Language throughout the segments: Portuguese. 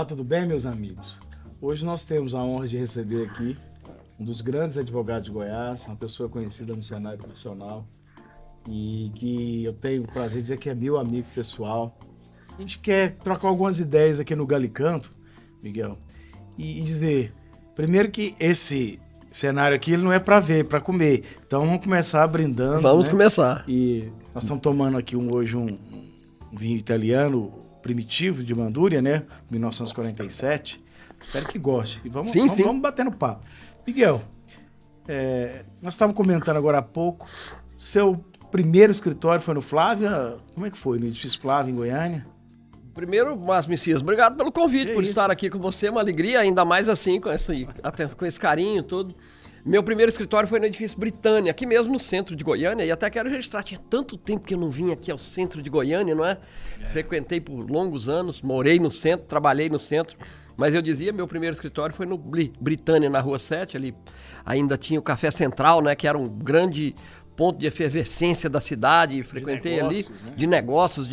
Olá, tudo bem, meus amigos? Hoje nós temos a honra de receber aqui um dos grandes advogados de Goiás, uma pessoa conhecida no cenário nacional e que eu tenho o prazer de dizer que é meu amigo pessoal. A gente quer trocar algumas ideias aqui no Galicanto, Miguel, e dizer, primeiro que esse cenário aqui ele não é para ver, é para comer. Então vamos começar brindando. Vamos começar. E nós estamos tomando aqui hoje um vinho italiano primitivo de Manduria, né? 1947. Espero que goste. E vamos batendo papo. Miguel, nós estávamos comentando agora há pouco, seu primeiro escritório foi no Flávia? Como é que foi? No edifício Flávia, em Goiânia? Primeiro, Márcio Messias, obrigado pelo convite, por estar aqui com você, uma alegria, ainda mais assim, com esse carinho e tudo. Meu primeiro escritório foi no edifício Britânia, aqui mesmo no centro de Goiânia, e até quero registrar, tinha tanto tempo que eu não vim aqui ao centro de Goiânia, não é? Frequentei por longos anos, morei no centro, trabalhei no centro, mas eu dizia, meu primeiro escritório foi no Britânia, na Rua 7, ali ainda tinha o Café Central, né, que era um grande ponto de efervescência da cidade, frequentei ali, né? De negócios,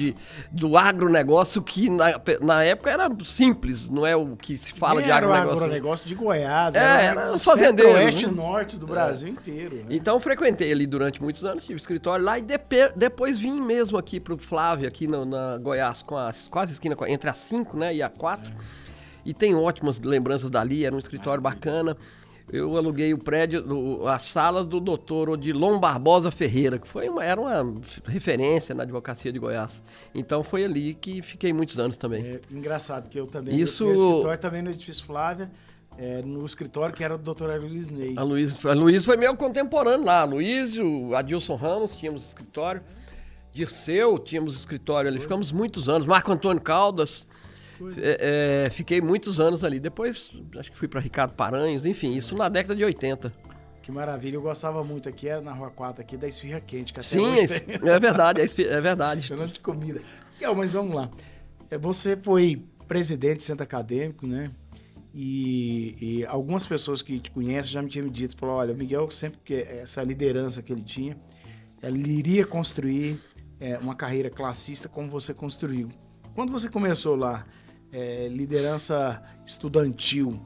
do agronegócio, que na época era simples, não é o que se fala de agronegócio. Era o agronegócio de Goiás, era o centro-oeste e norte do Brasil inteiro. Né? Então frequentei ali durante muitos anos, tive escritório lá e depois vim mesmo aqui pro Flávio, aqui na Goiás, quase esquina, entre a 5, né, e a 4. E tem ótimas lembranças dali, era um escritório bacana. Eu aluguei o prédio, as salas do doutor Odilon Barbosa Ferreira, que era uma referência na advocacia de Goiás. Então foi ali que fiquei muitos anos também. É engraçado, que eu também no escritório também no edifício Flávia, no escritório que era do doutor Luiz Ney. A Luiz foi meu contemporâneo lá. Luiz, o Adilson Ramos, tínhamos escritório. Dirceu, tínhamos escritório ali. Ficamos muitos anos. Marco Antônio Caldas. Fiquei muitos anos ali. Depois, acho que fui para Ricardo Paranhos, enfim, isso na década de 80. Que maravilha, eu gostava muito aqui, na Rua 4, aqui da esfirra quente. Que até sim, é verdade, é verdade. Falando de comida. Mas vamos lá. Você foi presidente do centro acadêmico, né? E algumas pessoas que te conhecem já me tinham dito, falaram, olha, o Miguel, sempre que essa liderança que ele tinha, ele iria construir uma carreira classista como você construiu. Quando você começou lá, liderança estudantil,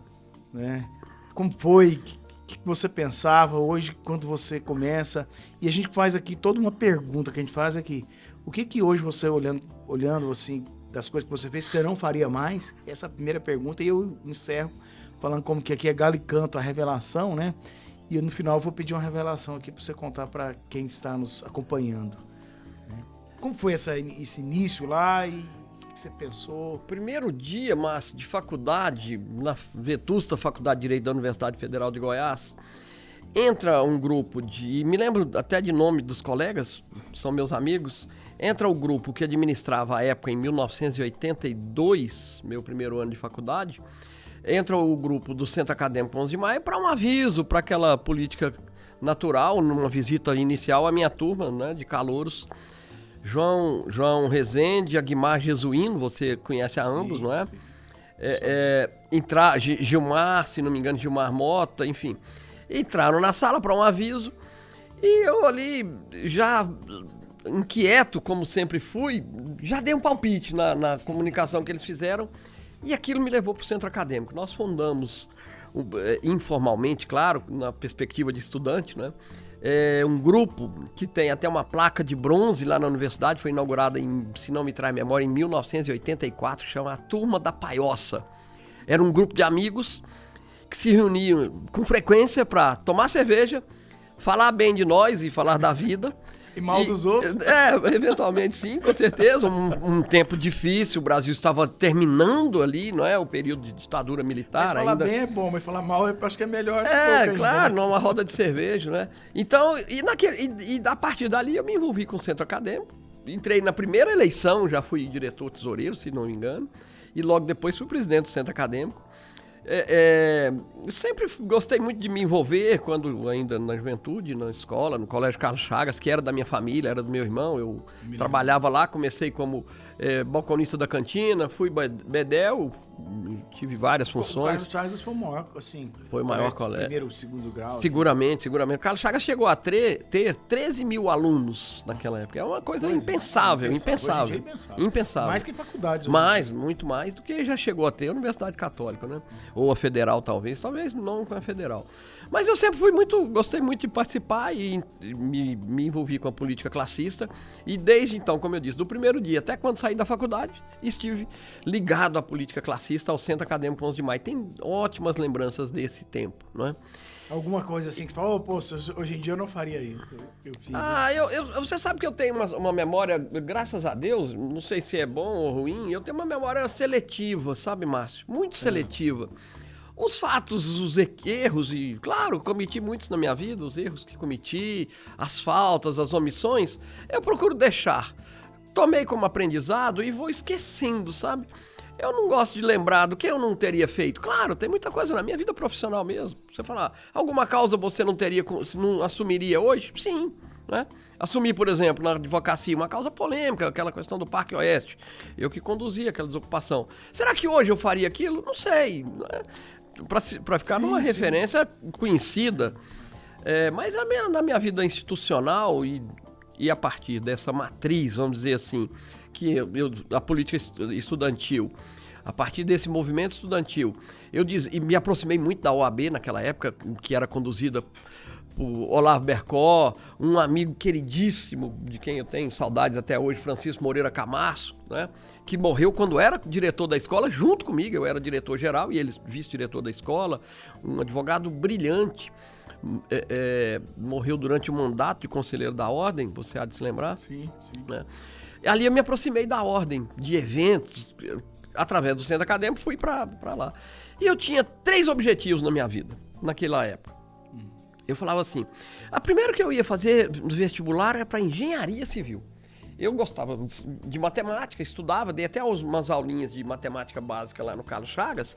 né? Como foi? O que você pensava hoje quando você começa? E a gente faz aqui toda uma pergunta que a gente faz aqui. O que hoje você, olhando assim, das coisas que você fez, que você não faria mais? Essa é a primeira pergunta. E eu encerro falando como que aqui é Galicanto, a revelação, né? E no final eu vou pedir uma revelação aqui para você contar para quem está nos acompanhando. Como foi esse início lá e que você pensou? Primeiro dia, Márcio, de faculdade, na vetusta Faculdade de Direito da Universidade Federal de Goiás, entra um grupo me lembro até de nome dos colegas, são meus amigos, entra o grupo que administrava a época em 1982, meu primeiro ano de faculdade, entra o grupo do Centro Acadêmico 11 de Maio para um aviso, para aquela política natural, numa visita inicial à minha turma, né, de calouros, João Rezende, Aguimar Jesuíno, você conhece a ambos, não é? Gilmar, se não me engano, Gilmar Mota, enfim. Entraram na sala para um aviso e eu ali, já inquieto, como sempre fui, já dei um palpite na comunicação que eles fizeram e aquilo me levou para o centro acadêmico. Nós fundamos, informalmente, claro, na perspectiva de estudante, né? Um grupo que tem até uma placa de bronze lá na universidade, foi inaugurada, se não me trai a memória, em 1984, chama a Turma da Paioça. Era um grupo de amigos que se reuniam com frequência para tomar cerveja, falar bem de nós e falar da vida. E mal dos outros? Eventualmente sim, com certeza. Um tempo difícil, o Brasil estava terminando ali, não é? O período de ditadura militar. Mas falar bem é bom, mas falar mal eu acho que é melhor. Claro, numa roda de cerveja, né? Então, a partir dali eu me envolvi com o centro acadêmico. Entrei na primeira eleição, já fui diretor tesoureiro, se não me engano. E logo depois fui presidente do centro acadêmico. Sempre gostei muito de me envolver, quando ainda na juventude, na escola, no Colégio Carlos Chagas, que era da minha família, era do meu irmão. Eu trabalhava lá, comecei como balconista da cantina, fui bedel, tive várias funções. O Carlos Chagas foi o maior, assim... Foi o maior colégio. Primeiro, segundo grau. Seguramente. O Carlos Chagas chegou a ter 13 mil alunos naquela época. É uma coisa impensável. Hoje em dia é impensável. Mais que faculdades. Muito mais do que já chegou a ter a Universidade Católica, né? Ou a Federal, talvez não com a Federal. Mas eu sempre gostei muito de participar e me envolvi com a política classista. E desde então, como eu disse, do primeiro dia até quando saí da faculdade, estive ligado à política classista, ao Centro Acadêmico 11 de Maio. Tem ótimas lembranças desse tempo, não é? Alguma coisa assim que você fala, hoje em dia eu não faria isso. Eu fiz. Você sabe que eu tenho uma memória, graças a Deus, não sei se é bom ou ruim, eu tenho uma memória seletiva, sabe, Márcio? Muito seletiva. Os fatos, os erros, e claro, cometi muitos na minha vida, os erros que cometi, as faltas, as omissões, eu procuro deixar. Tomei como aprendizado e vou esquecendo, sabe? Eu não gosto de lembrar do que eu não teria feito. Claro, tem muita coisa na minha vida profissional mesmo. Você falar, alguma causa você não assumiria hoje? Sim, né? Assumi, por exemplo, na advocacia, uma causa polêmica, aquela questão do Parque Oeste. Eu que conduzia aquela desocupação. Será que hoje eu faria aquilo? Não sei, né? Para ficar numa referência conhecida. Mas na minha vida institucional e a partir dessa matriz, vamos dizer assim, a política estudantil, a partir desse movimento estudantil, e me aproximei muito da OAB naquela época, que era conduzida por Olavo Bercó, um amigo queridíssimo, de quem eu tenho saudades até hoje, Francisco Moreira Camasso, né? Que morreu quando era diretor da escola, junto comigo, eu era diretor-geral e ele vice-diretor da escola, um advogado brilhante. Morreu durante o mandato de conselheiro da Ordem, você há de se lembrar? Sim. Né? Ali eu me aproximei da Ordem, de eventos, através do Centro Acadêmico, fui para lá. E eu tinha 3 objetivos na minha vida, naquela época. Eu falava assim, a primeira que eu ia fazer no vestibular era para engenharia civil. Eu gostava de matemática, estudava, dei até umas aulinhas de matemática básica lá no Carlos Chagas,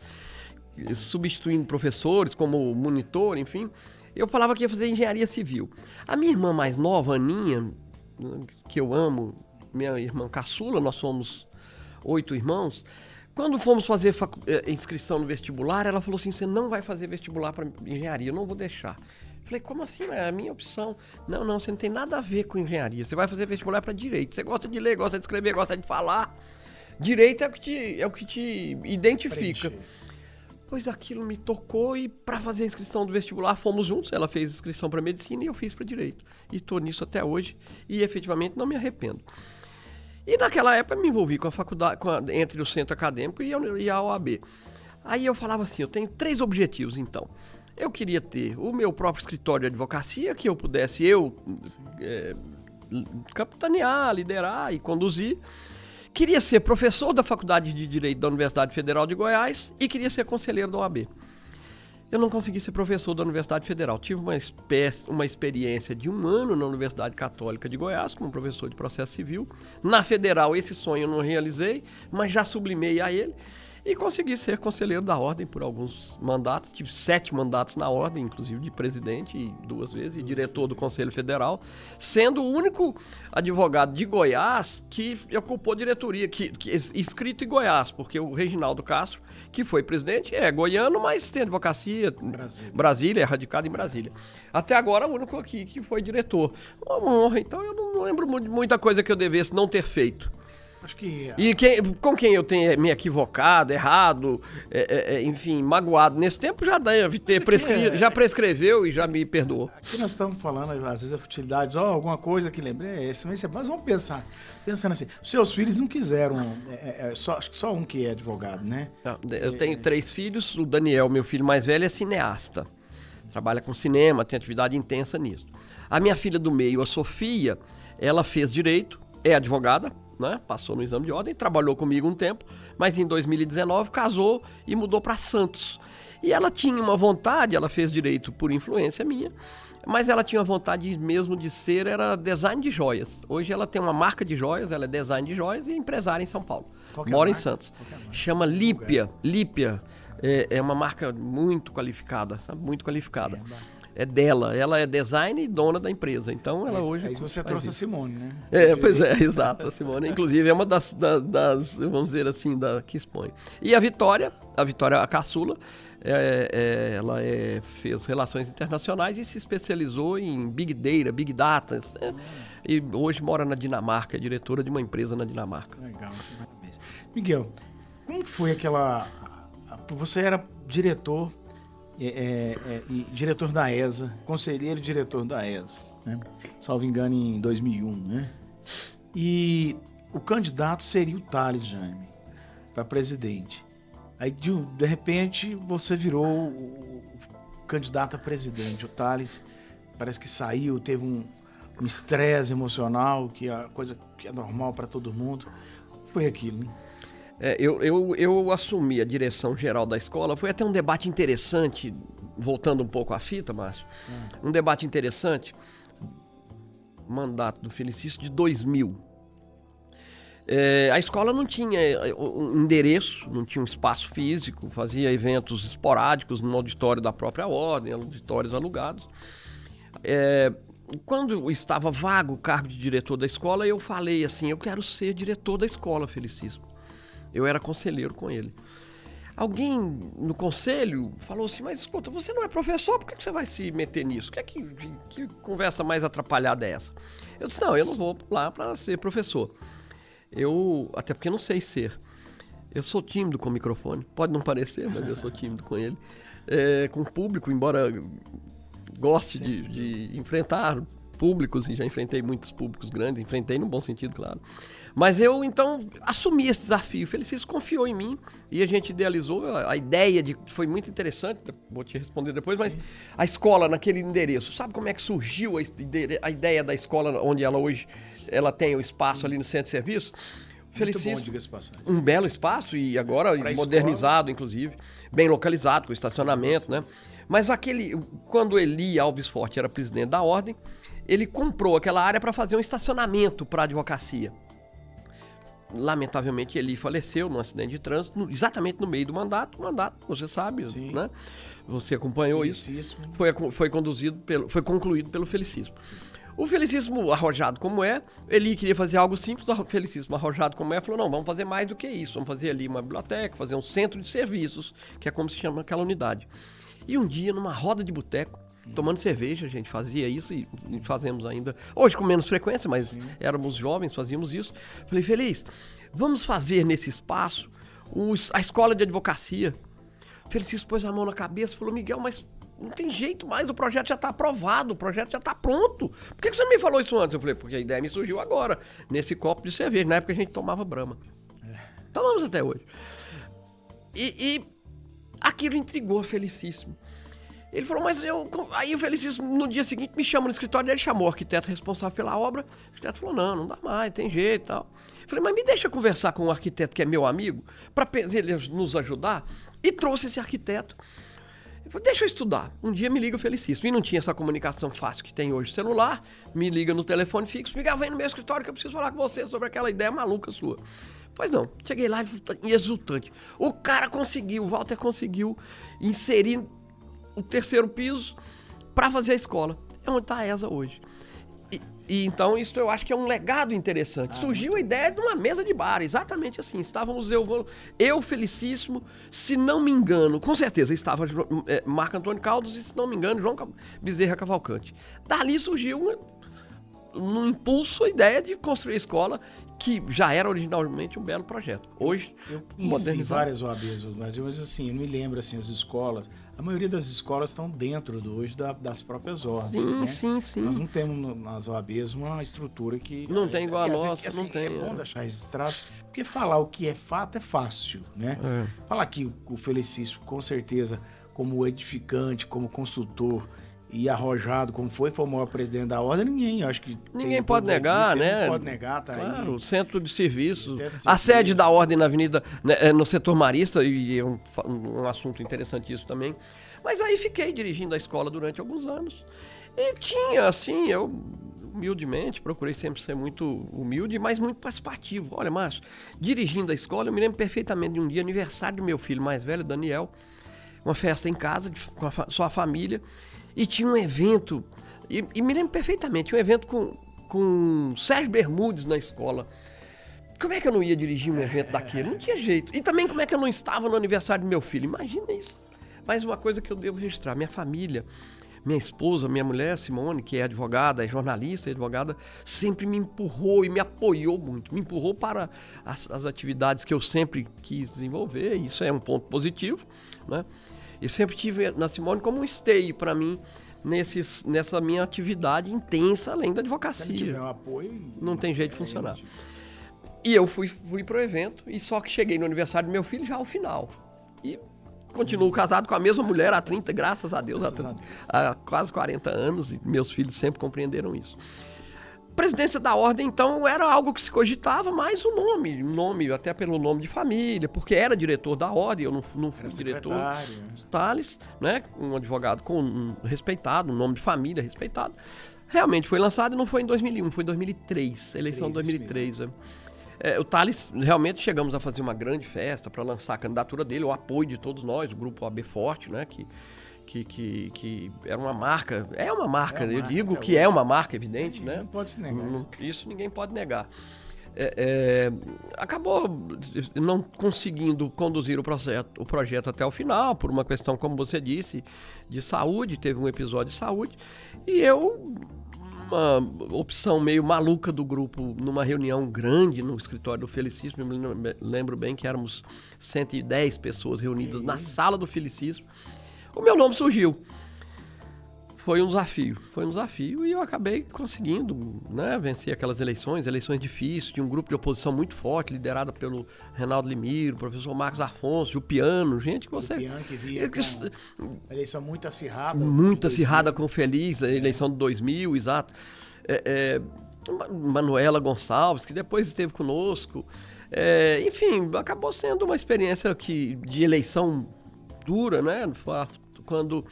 substituindo professores como monitor, enfim. Eu falava que ia fazer engenharia civil. A minha irmã mais nova, Aninha, que eu amo, minha irmã caçula, nós somos 8 irmãos. Quando fomos fazer inscrição no vestibular, ela falou assim, você não vai fazer vestibular para engenharia, eu não vou deixar. Falei, como assim? É a minha opção. Não, você não tem nada a ver com engenharia. Você vai fazer vestibular para direito. Você gosta de ler, gosta de escrever, gosta de falar. Direito é o que te identifica. Pois aquilo me tocou e para fazer a inscrição do vestibular fomos juntos. Ela fez inscrição para medicina e eu fiz para direito. E estou nisso até hoje e efetivamente não me arrependo. E naquela época me envolvi com a faculdade, entre o Centro Acadêmico e a OAB. Aí eu falava assim, eu tenho 3 objetivos então. Eu queria ter o meu próprio escritório de advocacia, que eu pudesse capitanear, liderar e conduzir. Queria ser professor da Faculdade de Direito da Universidade Federal de Goiás e queria ser conselheiro da OAB. Eu não consegui ser professor da Universidade Federal. Tive uma experiência de 1 ano na Universidade Católica de Goiás, como professor de processo civil. Na Federal, esse sonho eu não realizei, mas já sublimei a ele. E consegui ser conselheiro da Ordem por alguns mandatos. Tive 7 mandatos na Ordem, inclusive de presidente e 2 vezes, e diretor do Conselho Federal, sendo o único advogado de Goiás que ocupou diretoria, inscrito em Goiás, porque o Reginaldo Castro, que foi presidente, é goiano, mas tem advocacia em Brasília, é radicado em Brasília. Até agora, o único aqui que foi diretor. Uma honra, então eu não lembro muita coisa que eu devesse não ter feito. Acho que... E com quem eu tenho me equivocado, errado, enfim, magoado nesse tempo, já deve ter já prescreveu e já me perdoou. Aqui nós estamos falando, às vezes, a futilidade, alguma coisa que lembrei, mas vamos pensando assim, seus filhos não quiseram, acho que só um que é advogado, né? Eu tenho 3 filhos, o Daniel, meu filho mais velho, é cineasta, trabalha com cinema, tem atividade intensa nisso. A minha filha do meio, a Sofia, ela fez direito, é advogada, né? Passou no exame de ordem, trabalhou comigo um tempo, mas em 2019 casou e mudou para Santos. E ela tinha uma vontade, ela fez direito por influência minha, mas ela tinha vontade mesmo de era design de joias. Hoje ela tem uma marca de joias, ela é design de joias e é empresária em São Paulo. Mora em Santos. Chama Lípia. é uma marca muito qualificada, sabe? Muito qualificada. É dela, ela é design e dona da empresa, então ela hoje... Aí você trouxe a Simone, né? Pois é, exato, a Simone, inclusive é uma das, vamos dizer assim, que expõe. E a Vitória, a caçula, ela fez relações internacionais e se especializou em Big Data, Big Data, né? E hoje mora na Dinamarca, é diretora de uma empresa na Dinamarca. Legal, Miguel, como que foi você era diretor... diretor da ESA, conselheiro e diretor da ESA, né? Salvo engano, em 2001, né? E o candidato seria o Thales Jaime para presidente. Aí, de repente, você virou o candidato a presidente. O Thales parece que saiu, teve um estresse emocional, que é a coisa que é normal para todo mundo. Como foi aquilo, né? Eu assumi a direção geral da escola. Foi até um debate interessante, voltando um pouco à fita, Márcio. Um debate interessante. Mandato do Felicício de 2000. A escola não tinha um endereço, não tinha um espaço físico, fazia eventos esporádicos no auditório da própria ordem, auditórios alugados. Quando estava vago o cargo de diretor da escola, eu falei assim, eu quero ser diretor da escola, Felicíssimo. Eu era conselheiro com ele. Alguém no conselho falou assim, mas escuta, você não é professor, por que você vai se meter nisso? Que conversa mais atrapalhada é essa? Eu disse, não, eu não vou lá para ser professor. Até porque eu não sei ser. Eu sou tímido com o microfone, pode não parecer, mas eu sou tímido com ele. Com o público, embora goste de enfrentar públicos, e já enfrentei muitos públicos grandes, enfrentei no bom sentido, claro. Mas eu, então, assumi esse desafio. O Felicício confiou em mim e a gente idealizou a ideia foi muito interessante, vou te responder depois, mas a escola naquele endereço, sabe como é que surgiu a ideia da escola onde ela tem o espaço ali no centro de serviço? Felicíssimo, diga-se passagem. Um belo espaço e agora modernizado, inclusive, bem localizado, com estacionamento, né? Mas quando Eli Alves Forte era presidente da ordem, ele comprou aquela área para fazer um estacionamento para a advocacia. Lamentavelmente, ele faleceu num acidente de trânsito, exatamente no meio do mandato, você sabe, né? Você acompanhou isso. Foi concluído pelo Felicíssimo. O Felicíssimo, arrojado como ele queria fazer algo simples, o Felicíssimo, arrojado como falou, não, vamos fazer mais do que isso, vamos fazer ali uma biblioteca, fazer um centro de serviços, que é como se chama aquela unidade. E um dia, numa roda de boteco, tomando cerveja, a gente fazia isso e fazemos ainda, hoje com menos frequência, mas éramos jovens, fazíamos isso. Falei, Feliz, vamos fazer nesse espaço a escola de advocacia. Felicíssimo pôs a mão na cabeça e falou, Miguel, mas não tem jeito mais, o projeto já está aprovado, o projeto já está pronto. Por que você não me falou isso antes? Eu falei, porque a ideia me surgiu agora, nesse copo de cerveja. Na época a gente tomava Brahma. Tomamos até hoje. E aquilo intrigou o Felicíssimo. Ele falou, mas aí o Felicíssimo, no dia seguinte, me chama no escritório, ele chamou o arquiteto responsável pela obra. O arquiteto falou, não dá mais, tem jeito e tal. Eu falei, mas me deixa conversar com um arquiteto que é meu amigo, para ele nos ajudar. E trouxe esse arquiteto. Eu falei, deixa eu estudar. Um dia me liga o Felicíssimo. E não tinha essa comunicação fácil que tem hoje. Celular, me liga no telefone fixo. Miguel, vem no meu escritório que eu preciso falar com você sobre aquela ideia maluca sua. Pois não, cheguei lá exultante. O cara conseguiu, o Walter conseguiu inserir o terceiro piso para fazer a escola. É onde está a ESA hoje. E então isso eu acho que é um legado interessante. Surgiu a ideia de uma mesa de bar, exatamente assim. Estávamos eu Felicíssimo, se não me engano, com certeza estava Marco Antônio Caldas e, se não me engano, João Bezerra Cavalcante. Dali surgiu num impulso a ideia de construir a escola, que já era originalmente um belo projeto. Hoje, eu conheci várias OABs, mas assim, eu me lembro assim, as escolas, a maioria das escolas estão dentro hoje das próprias ordens. Sim. Nós não temos nas OABs uma estrutura que... Não tem igual a nossa, assim, não tem. É bom deixar registrado, porque falar o que é fato é fácil, né? Falar que o Felicíssimo, com certeza, como edificante, como consultor, e arrojado como foi o maior presidente da ordem, ninguém pode negar, né? Não pode negar, tá claro, aí. O centro de serviços, a sede da ordem na avenida, né, no setor marista, e é um assunto interessantíssimo também. Mas aí fiquei dirigindo a escola durante alguns anos. E tinha, assim, eu humildemente, procurei sempre ser muito humilde, mas muito participativo. Olha, Márcio, dirigindo a escola, eu me lembro perfeitamente de um dia, aniversário do meu filho mais velho, Daniel. uma festa em casa, com sua família, e tinha um evento, e me lembro perfeitamente, tinha um evento com Sérgio Bermudes na escola. Como é que eu não ia dirigir um evento daquele? Não tinha jeito. E também como é que eu não estava no aniversário do meu filho? Imagina isso. Mas uma coisa que eu devo registrar, minha família, minha esposa, minha mulher, Simone, que é advogada, é jornalista e advogada, sempre me empurrou e me apoiou muito. Me empurrou para as atividades que eu sempre quis desenvolver, e isso é um ponto positivo, né? E sempre tive na Simone como um esteio para mim nessa minha atividade intensa, além da advocacia. Se não tiver um apoio... Não tem jeito de funcionar. E eu fui pro evento, e só que cheguei no aniversário do meu filho já ao final. E continuo casado com a mesma mulher há 30, graças a Deus, há quase 40 anos, e meus filhos sempre compreenderam isso. Presidência da ordem, então, era algo que se cogitava, mas o nome, até pelo nome de família, porque era diretor da ordem, eu não fui diretor. Thales, né, um advogado respeitado, um nome de família respeitado. Realmente foi lançado e não foi em 2001, foi em 2003, eleição de 2003, né? O Thales, realmente chegamos a fazer uma grande festa para lançar a candidatura dele, o apoio de todos nós, o grupo AB Forte, né, que era uma marca, eu digo que é uma marca evidente, né? Não pode se negar. Isso ninguém pode negar. Acabou não conseguindo conduzir o projeto até o final, por uma questão, como você disse, de saúde, teve um episódio de saúde, e uma opção meio maluca do grupo, numa reunião grande no escritório do Felicismo, eu me lembro bem que éramos 110 pessoas reunidas na sala do Felicismo, o meu nome surgiu. Foi um desafio e eu acabei conseguindo, né, vencer aquelas eleições difíceis, tinha um grupo de oposição muito forte, liderado pelo Reinaldo Limiro, o professor Marcos Afonso, o Piano, gente que você... O Piano que via com eleição muito acirrada. Muito acirrada com o Feliz, a eleição de 2000, exato. Manuela Gonçalves, que depois esteve conosco. Enfim, acabou sendo uma experiência de eleição dura, né? Quando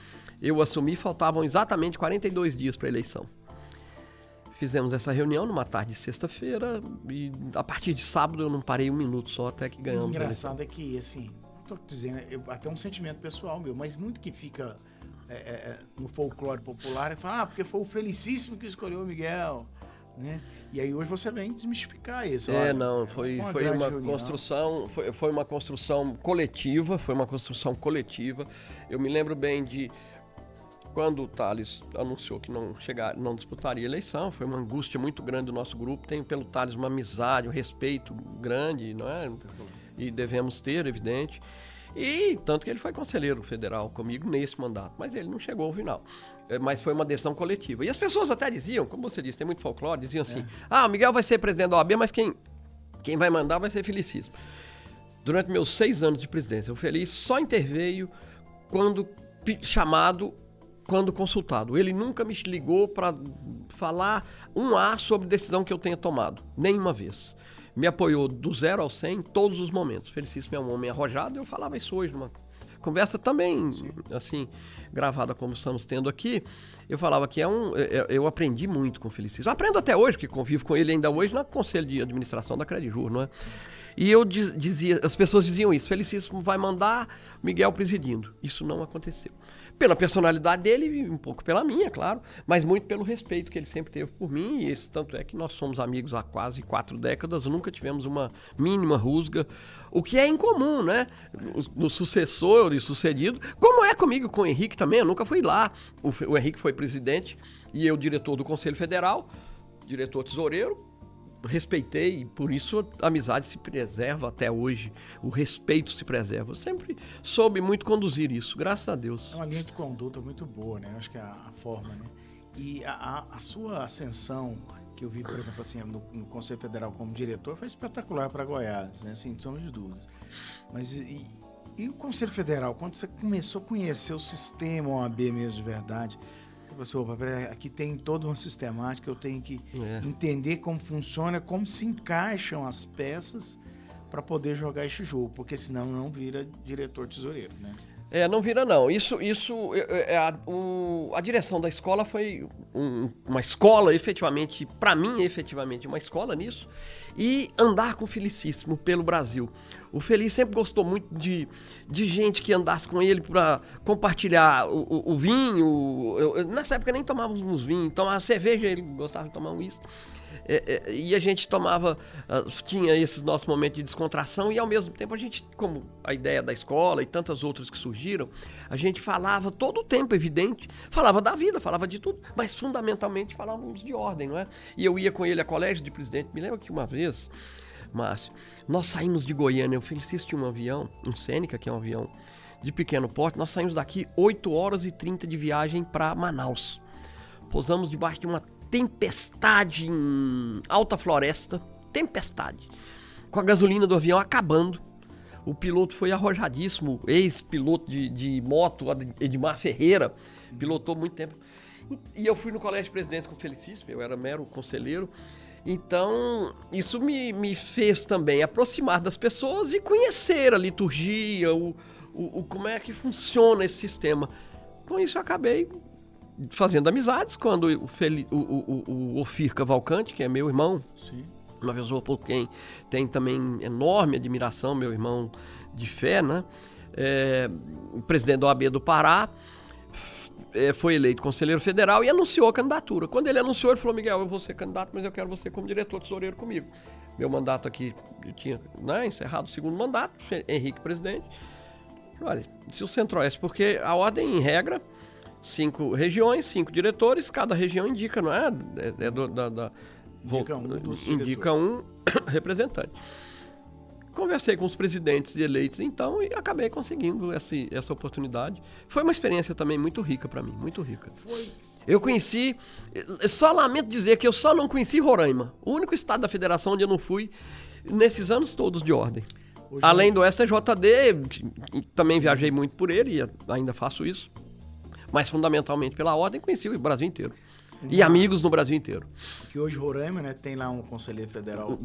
eu assumi, faltavam exatamente 42 dias para a eleição. Fizemos essa reunião numa tarde de sexta-feira e a partir de sábado eu não parei um minuto só até que ganhamos. O engraçado é que, assim, estou dizendo, até um sentimento pessoal meu, mas muito que fica no folclore popular é falar, porque foi o Felicíssimo que escolheu o Miguel, né? E aí hoje você vem desmistificar isso. Foi uma construção coletiva, Eu me lembro bem de quando o Thales anunciou que não disputaria a eleição, foi uma angústia muito grande do nosso grupo. Tenho pelo Thales uma amizade, um respeito grande, não é? E devemos ter, evidente. E tanto que ele foi conselheiro federal comigo nesse mandato, mas ele não chegou ao final. Mas foi uma decisão coletiva. E as pessoas até diziam, como você disse, tem muito folclore, diziam assim, o Miguel vai ser presidente da OAB, mas quem vai mandar vai ser Felicismo. Durante meus 6 anos de presidência, o Feliz só interveio quando chamado, quando consultado. Ele nunca me ligou para falar sobre decisão que eu tenha tomado, nenhuma vez. Me apoiou do 0 ao 100 em todos os momentos. Felicíssimo é um homem arrojado, eu falava isso hoje numa conversa também, assim, gravada como estamos tendo aqui. Eu falava que eu aprendi muito com o Felicíssimo. Aprendo até hoje, que convivo com ele ainda hoje no Conselho de Administração da Credijur, não é? E eu dizia, as pessoas diziam isso, Felicíssimo vai mandar Miguel presidindo. Isso não aconteceu. Pela personalidade dele e um pouco pela minha, claro, mas muito pelo respeito que ele sempre teve por mim, e tanto é que nós somos amigos há quase 4 décadas, nunca tivemos uma mínima rusga, o que é incomum, né? No sucessor e sucedido, como é comigo, com o Henrique também, eu nunca fui lá. O Henrique foi presidente e eu diretor do Conselho Federal, diretor tesoureiro, respeitei e por isso a amizade se preserva até hoje, o respeito se preserva. Eu sempre soube muito conduzir isso, graças a Deus. É uma linha de conduta muito boa, né? Acho que é a forma, né? E a sua ascensão, que eu vi, por exemplo, assim, no Conselho Federal como diretor, foi espetacular para Goiás, né? Sem sombra de dúvidas. Mas e o Conselho Federal, quando você começou a conhecer o sistema OAB mesmo de verdade, você falou, aqui tem toda uma sistemática, eu tenho que entender como funciona, como se encaixam as peças para poder jogar esse jogo, porque senão não vira diretor tesoureiro, né? Não vira não. A direção da escola foi uma escola efetivamente, para mim efetivamente uma escola nisso, e andar com o Felicíssimo pelo Brasil. O Feliz sempre gostou muito de gente que andasse com ele para compartilhar o vinho. Nessa época nem tomávamos vinho, tomava cerveja, ele gostava de tomar um uísque. E a gente tinha esses nossos momentos de descontração e ao mesmo tempo a gente, como a ideia da escola e tantas outras que surgiram, a gente falava todo o tempo, evidente, falava da vida, falava de tudo, mas fundamentalmente falávamos de ordem, não é? E eu ia com ele a colégio de Presidente, me lembro que uma vez, Márcio, nós saímos de Goiânia, o Felicíssimo tinha um avião, um Seneca, que é um avião de pequeno porte, nós saímos daqui 8 horas e 30 de viagem para Manaus, pousamos debaixo de uma tempestade em alta floresta, tempestade, com a gasolina do avião acabando. O piloto foi arrojadíssimo, ex-piloto de moto, Edmar Ferreira, pilotou muito tempo. E eu fui no colégio de presidentes com o Felicíssimo, eu era mero conselheiro. Então, isso me fez também aproximar das pessoas e conhecer a liturgia, como é que funciona esse sistema. Com isso eu acabei fazendo amizades, quando o Ofir Cavalcante, que é meu irmão, sim, uma pessoa por quem tem também enorme admiração, meu irmão de fé, né? O presidente da OAB do Pará, foi eleito conselheiro federal e anunciou a candidatura. Quando ele anunciou, ele falou: Miguel, eu vou ser candidato, mas eu quero você como diretor tesoureiro comigo. Meu mandato aqui, eu tinha encerrado o segundo mandato, Henrique presidente. Olha, se o Centro-Oeste, porque a ordem, em regra, 5 regiões, 5 diretores, cada região indica, não é? Indica um representante. Conversei com os presidentes eleitos, então, e acabei conseguindo essa oportunidade. Foi uma experiência também muito rica para mim, muito rica. Eu conheci, só lamento dizer que eu só não conheci Roraima, o único estado da federação onde eu não fui nesses anos todos de ordem. Além do STJD, também viajei muito por ele e ainda faço isso. Mas fundamentalmente pela ordem, conheci o Brasil inteiro. E amigos no Brasil inteiro. Que hoje Roraima, né, tem lá um conselheiro federal,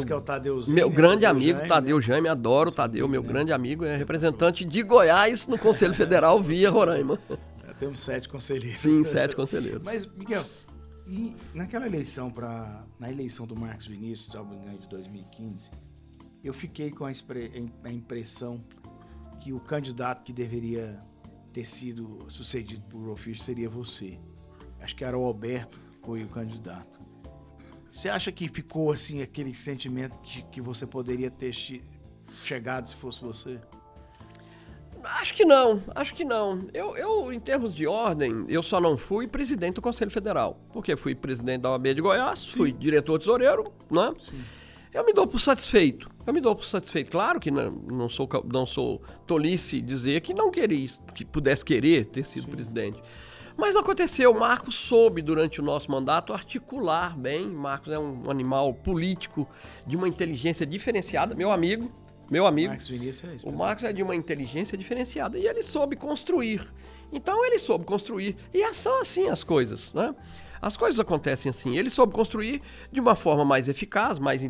que é o Tadeuzinho. Meu grande amigo, Tadeu Jaime, adoro o Tadeu, meu grande amigo, é representante de Goiás no Conselho Federal via Roraima. Temos 7 conselheiros. Sim, 7 conselheiros. Mas, Miguel, e naquela eleição, na eleição do Marcos Vinícius, de 2015, eu fiquei com a impressão que o candidato que deveria ter sido sucedido por Ofir seria você. Acho que era o Alberto que foi o candidato. Você acha que ficou assim aquele sentimento de que você poderia ter chegado se fosse você? Acho que não. Eu, em termos de ordem, eu só não fui presidente do Conselho Federal. Porque fui presidente da OAB de Goiás, sim, fui diretor tesoureiro, né? Sim. Eu me dou por satisfeito. Claro que não sou tolice dizer que não queria, que pudesse querer ter sido, sim, presidente. Mas aconteceu, o Marcos soube durante o nosso mandato articular bem. Marcos é um animal político de uma inteligência diferenciada, meu amigo. Marcos Vinícius, o Marcos é de uma inteligência diferenciada e ele soube construir. Então ele soube construir. E são assim as coisas, né? As coisas acontecem assim. Ele soube construir de uma forma mais eficaz, mais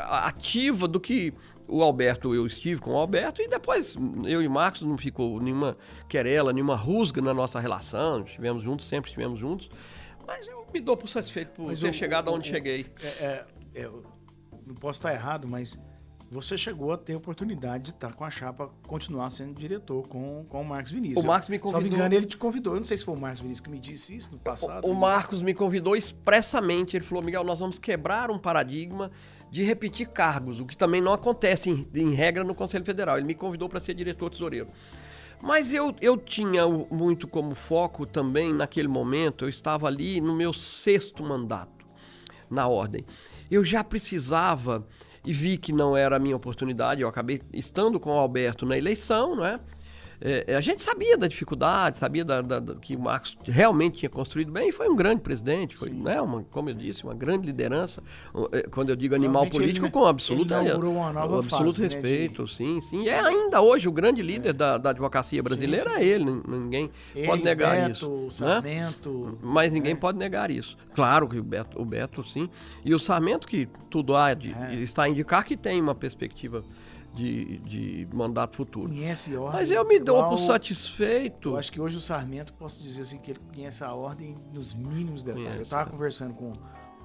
ativa do que o Alberto. Eu estive com o Alberto e depois eu e o Marcos não ficou nenhuma querela, nenhuma rusga na nossa relação. Sempre estivemos juntos. Mas eu me dou por satisfeito por ter chegado aonde cheguei. Não posso estar errado, mas você chegou a ter a oportunidade de estar com a chapa, continuar sendo diretor com o Marcos Vinícius. O Marcos me convidou. Se não me engano, ele te convidou. Eu não sei se foi o Marcos Vinícius que me disse isso no passado. O Marcos me convidou expressamente. Ele falou: Miguel, nós vamos quebrar um paradigma de repetir cargos, o que também não acontece em regra no Conselho Federal. Ele me convidou para ser diretor tesoureiro. Mas eu tinha muito como foco também, naquele momento, eu estava ali no meu 6º mandato na ordem. Eu já precisava, e vi que não era a minha oportunidade, eu acabei estando com o Alberto na eleição, não é? A gente sabia da dificuldade, sabia que o Marcos realmente tinha construído bem, e foi um grande presidente, foi, né, como eu disse, uma grande liderança, quando eu digo animal político, com absoluto respeito, sim. E é ainda hoje o grande líder da advocacia brasileira, sim. É ele, ninguém pode negar isso. O Sarmento, né? Mas ninguém pode negar isso. Claro que o Beto, sim, e o Sarmento, que tudo está a indicar que tem uma perspectiva de mandato futuro. Conhece a ordem. Mas eu me dou igual- por satisfeito. Eu acho que hoje o Sarmento, posso dizer assim, que ele conhece a ordem nos mínimos detalhes. Conhece, Eu estava conversando com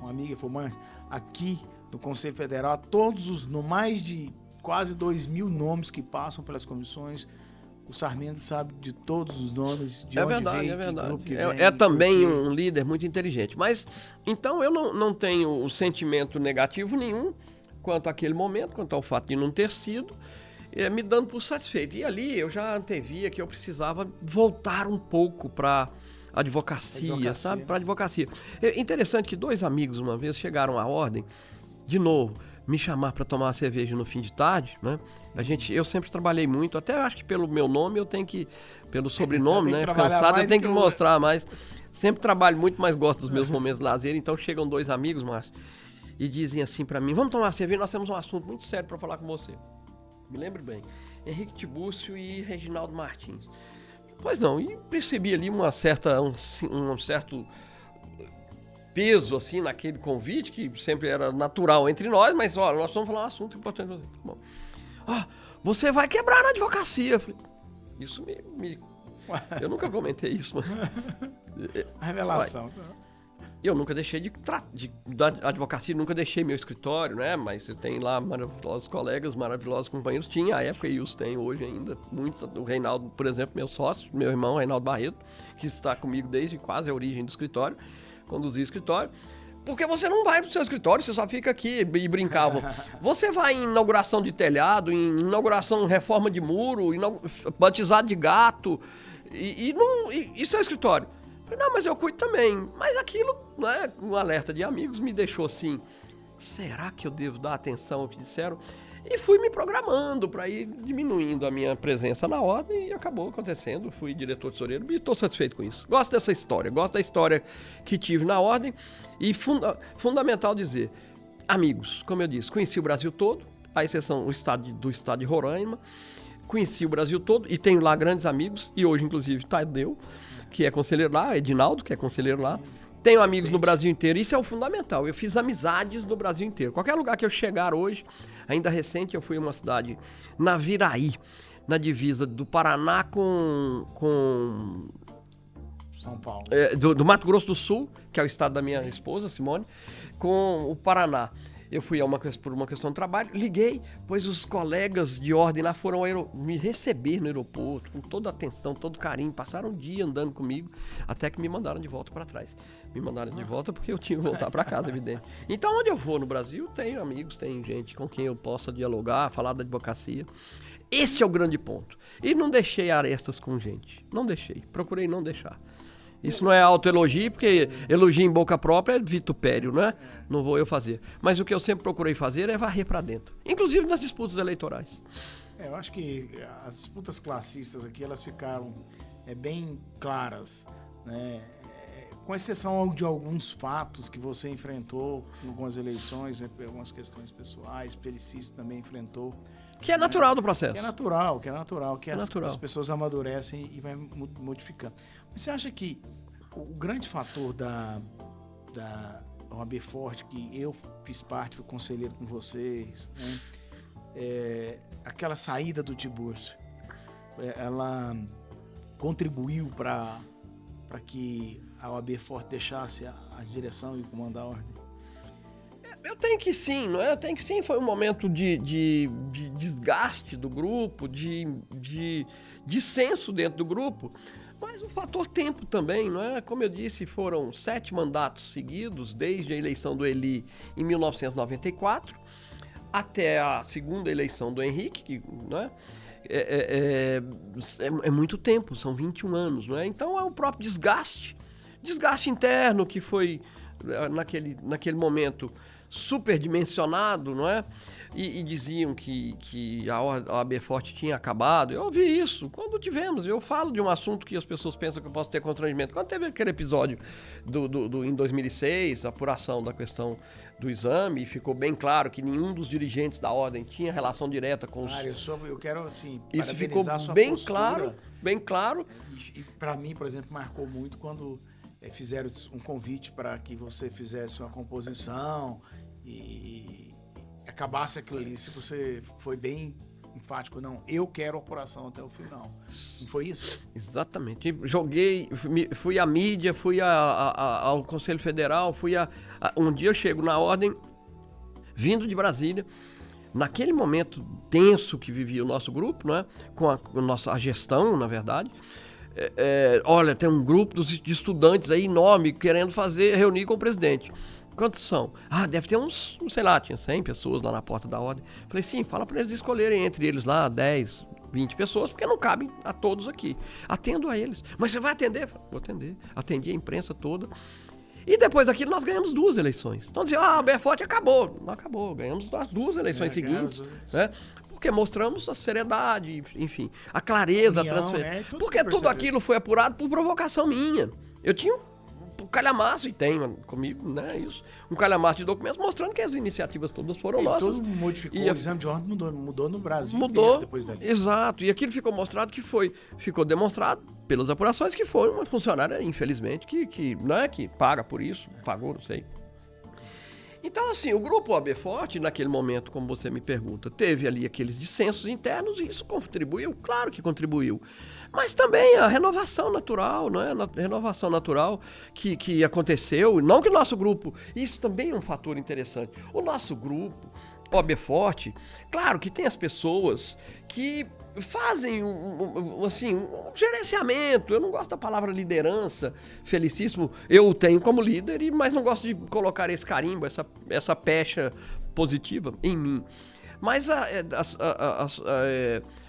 uma amiga e falou, mãe, aqui no Conselho Federal, no mais de quase 2.000 nomes que passam pelas comissões, o Sarmento sabe de todos os nomes, de onde Verdade, veio, é verdade. que grupo que É, vem, é também por quê. um líder muito inteligente. Mas, então, eu não tenho o sentimento negativo nenhum quanto àquele momento, quanto ao fato de não ter sido, me dando por satisfeito. E ali eu já antevia que eu precisava voltar um pouco para advocacia, sabe? Para advocacia. É interessante que 2 amigos uma vez chegaram à ordem, de novo, me chamar para tomar uma cerveja no fim de tarde, né? Eu sempre trabalhei muito, até acho que pelo meu nome eu tenho que, pelo sobrenome, né? Cansado, eu tenho que mostrar mais. Sempre trabalho muito, mas gosto dos meus momentos de lazer. Então chegam 2 amigos, Márcio, e dizem assim para mim, vamos tomar uma cerveja, nós temos um assunto muito sério para falar com você. Me lembro bem, Henrique Tibúrcio e Reginaldo Martins. Pois não, e percebi ali um certo peso assim naquele convite, que sempre era natural entre nós, mas olha, nós vamos falar um assunto importante. Bom, você vai quebrar na advocacia. Eu falei, isso eu nunca comentei isso, mas... A revelação. Eu nunca deixei da advocacia, nunca deixei meu escritório, né? Mas eu tenho lá maravilhosos colegas, maravilhosos companheiros. Tinha à época e os tenho hoje ainda. Muitos, o Reinaldo, por exemplo, meu sócio, meu irmão, Reinaldo Barreto, que está comigo desde quase a origem do escritório, conduzir o escritório. Porque você não vai pro seu escritório, você só fica aqui e brincavam. Você vai em inauguração de telhado, em inauguração, reforma de muro, batizado de gato, e seu escritório? Não, mas eu cuido também. Mas aquilo, né, um alerta de amigos me deixou assim, será que eu devo dar atenção ao que disseram? E fui me programando para ir diminuindo a minha presença na ordem e acabou acontecendo. Fui diretor tesoureiro e estou satisfeito com isso. Gosto dessa história, gosto da história que tive na ordem e fundamental dizer, amigos, como eu disse, conheci o Brasil todo, à exceção do estado de Roraima, conheci o Brasil todo e tenho lá grandes amigos e hoje inclusive Tadeu, que é conselheiro lá, Edinaldo, que é conselheiro lá. Tenho amigos no Brasil inteiro, isso é o fundamental. Eu fiz amizades no Brasil inteiro. Qualquer lugar que eu chegar hoje, ainda recente, eu fui a uma cidade, Naviraí, na divisa do Paraná com São Paulo. Do Mato Grosso do Sul, que é o estado da minha esposa, Simone, com o Paraná. Eu fui por uma questão de trabalho, liguei, pois os colegas de ordem lá foram me receber no aeroporto, com toda a atenção, todo carinho, passaram um dia andando comigo, até que me mandaram de volta para trás. Me mandaram de volta porque eu tinha que voltar para casa, evidente. Então, onde eu vou no Brasil, tenho amigos, tenho gente com quem eu possa dialogar, falar da advocacia. Esse é o grande ponto. E não deixei arestas com gente, não deixei, procurei não deixar. Isso não é autoelogio, porque elogio em boca própria é vitupério, né? Não vou eu fazer. Mas o que eu sempre procurei fazer é varrer para dentro. Inclusive nas disputas eleitorais. Eu acho que as disputas classistas aqui, elas ficaram bem claras, né? Com exceção de alguns fatos que você enfrentou em algumas eleições, né? Algumas questões pessoais, Felicíssimo também enfrentou. Que é natural do processo. Que é natural, que as pessoas amadurecem e vai modificando. Você acha que o grande fator da OAB Forte, que eu fiz parte, fui conselheiro com vocês, né? Aquela saída do Tibúrcio, ela contribuiu para que a OAB Forte deixasse a direção e comandar a ordem? Eu tenho que sim, não é? Eu tenho que sim. Foi um momento de desgaste do grupo, de dissenso dentro do grupo, mas o fator tempo também, não é? Como eu disse, foram 7 mandatos seguidos, desde a eleição do Eli em 1994, até a segunda eleição do Henrique, não é? É muito tempo, são 21 anos, não é? Então é o próprio desgaste interno que foi, naquele momento, superdimensionado, não é? E diziam que a OAB Forte tinha acabado. Eu ouvi isso. Quando tivemos, eu falo de um assunto que as pessoas pensam que eu posso ter constrangimento. Quando teve aquele episódio em 2006, a apuração da questão do exame, e ficou bem claro que nenhum dos dirigentes da ordem tinha relação direta com os... Eu quero, assim, isso ficou parabenizar a sua bem postura. bem claro. E para mim, por exemplo, marcou muito quando fizeram um convite para que você fizesse uma composição e acabasse aquilo ali. Se você foi bem enfático, não, eu quero a apuração até o final. Não foi isso? Exatamente. Joguei, fui à mídia, fui ao Conselho Federal, um dia eu chego na ordem, vindo de Brasília, naquele momento tenso que vivia o nosso grupo, né, com a gestão, na verdade. Olha, tem um grupo de estudantes aí enorme querendo reunir com o presidente. Quantos são? Deve ter uns, sei lá, tinha 100 pessoas lá na porta da ordem. Falei, sim, fala para eles escolherem entre eles lá 10, 20 pessoas, porque não cabem a todos aqui. Atendo a eles. Mas você vai atender? Vou atender. Atendi a imprensa toda. E depois daquilo nós ganhamos 2 eleições. Então diziam, o BF acabou. Não acabou, ganhamos as 2 eleições seguintes. Né? Porque mostramos a seriedade, enfim, a clareza, a transferência. Porque tudo aquilo foi apurado por provocação minha. Eu tinha um calhamaço, e tenho comigo, né, isso, um calhamaço de documentos mostrando que as iniciativas todas foram nossas. Todo mundo modificou, o exame de ordem mudou no Brasil. Mudou, depois dali. Exato, e aquilo ficou mostrado ficou demonstrado pelas apurações que foi uma funcionária, infelizmente, que paga por isso, pagou, não sei. Então, assim, o grupo OAB Forte, naquele momento, como você me pergunta, teve ali aqueles dissensos internos e isso contribuiu, claro que contribuiu. Mas também a renovação natural, né? A renovação natural que aconteceu, não que o nosso grupo, isso também é um fator interessante. O nosso grupo, OAB Forte, claro que tem as pessoas que fazem um gerenciamento. Eu não gosto da palavra liderança, Felicíssimo, eu tenho como líder, mas não gosto de colocar esse carimbo, essa pecha positiva em mim. Mas